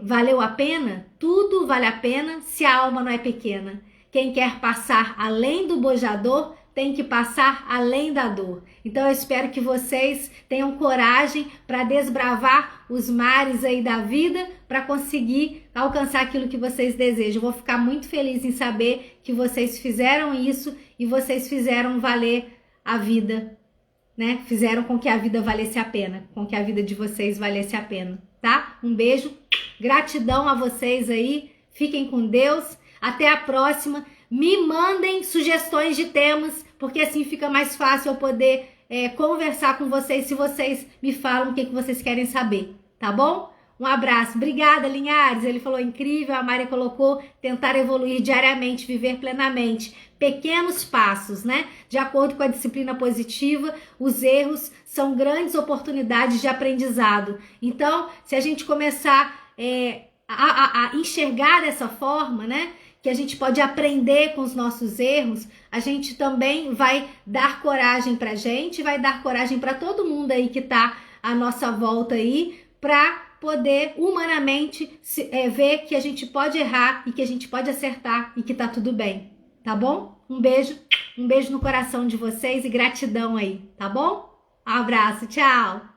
Valeu a pena? Tudo vale a pena se a alma não é pequena. Quem quer passar além do bojador tem que passar além da dor. Então eu espero que vocês tenham coragem para desbravar os mares aí da vida para conseguir alcançar aquilo que vocês desejam. Eu vou ficar muito feliz em saber que vocês fizeram isso e vocês fizeram valer a vida, né? Fizeram com que a vida valesse a pena, com que a vida de vocês valesse a pena, tá? Um beijo, gratidão a vocês aí, fiquem com Deus, até a próxima. Me mandem sugestões de temas, porque assim fica mais fácil eu poder conversar com vocês se vocês me falam o que vocês querem saber, tá bom? Um abraço. Obrigada, Linhares. Ele falou incrível. A Mari colocou tentar evoluir diariamente, viver plenamente. Pequenos passos, né? De acordo com a disciplina positiva, os erros são grandes oportunidades de aprendizado. Então, se a gente começar a enxergar dessa forma, né? Que a gente pode aprender com os nossos erros, a gente também vai dar coragem pra gente, vai dar coragem para todo mundo aí que tá à nossa volta aí, pra poder humanamente ver que a gente pode errar e que a gente pode acertar e que tá tudo bem, tá bom? Um beijo no coração de vocês e gratidão aí, tá bom? Um abraço, tchau!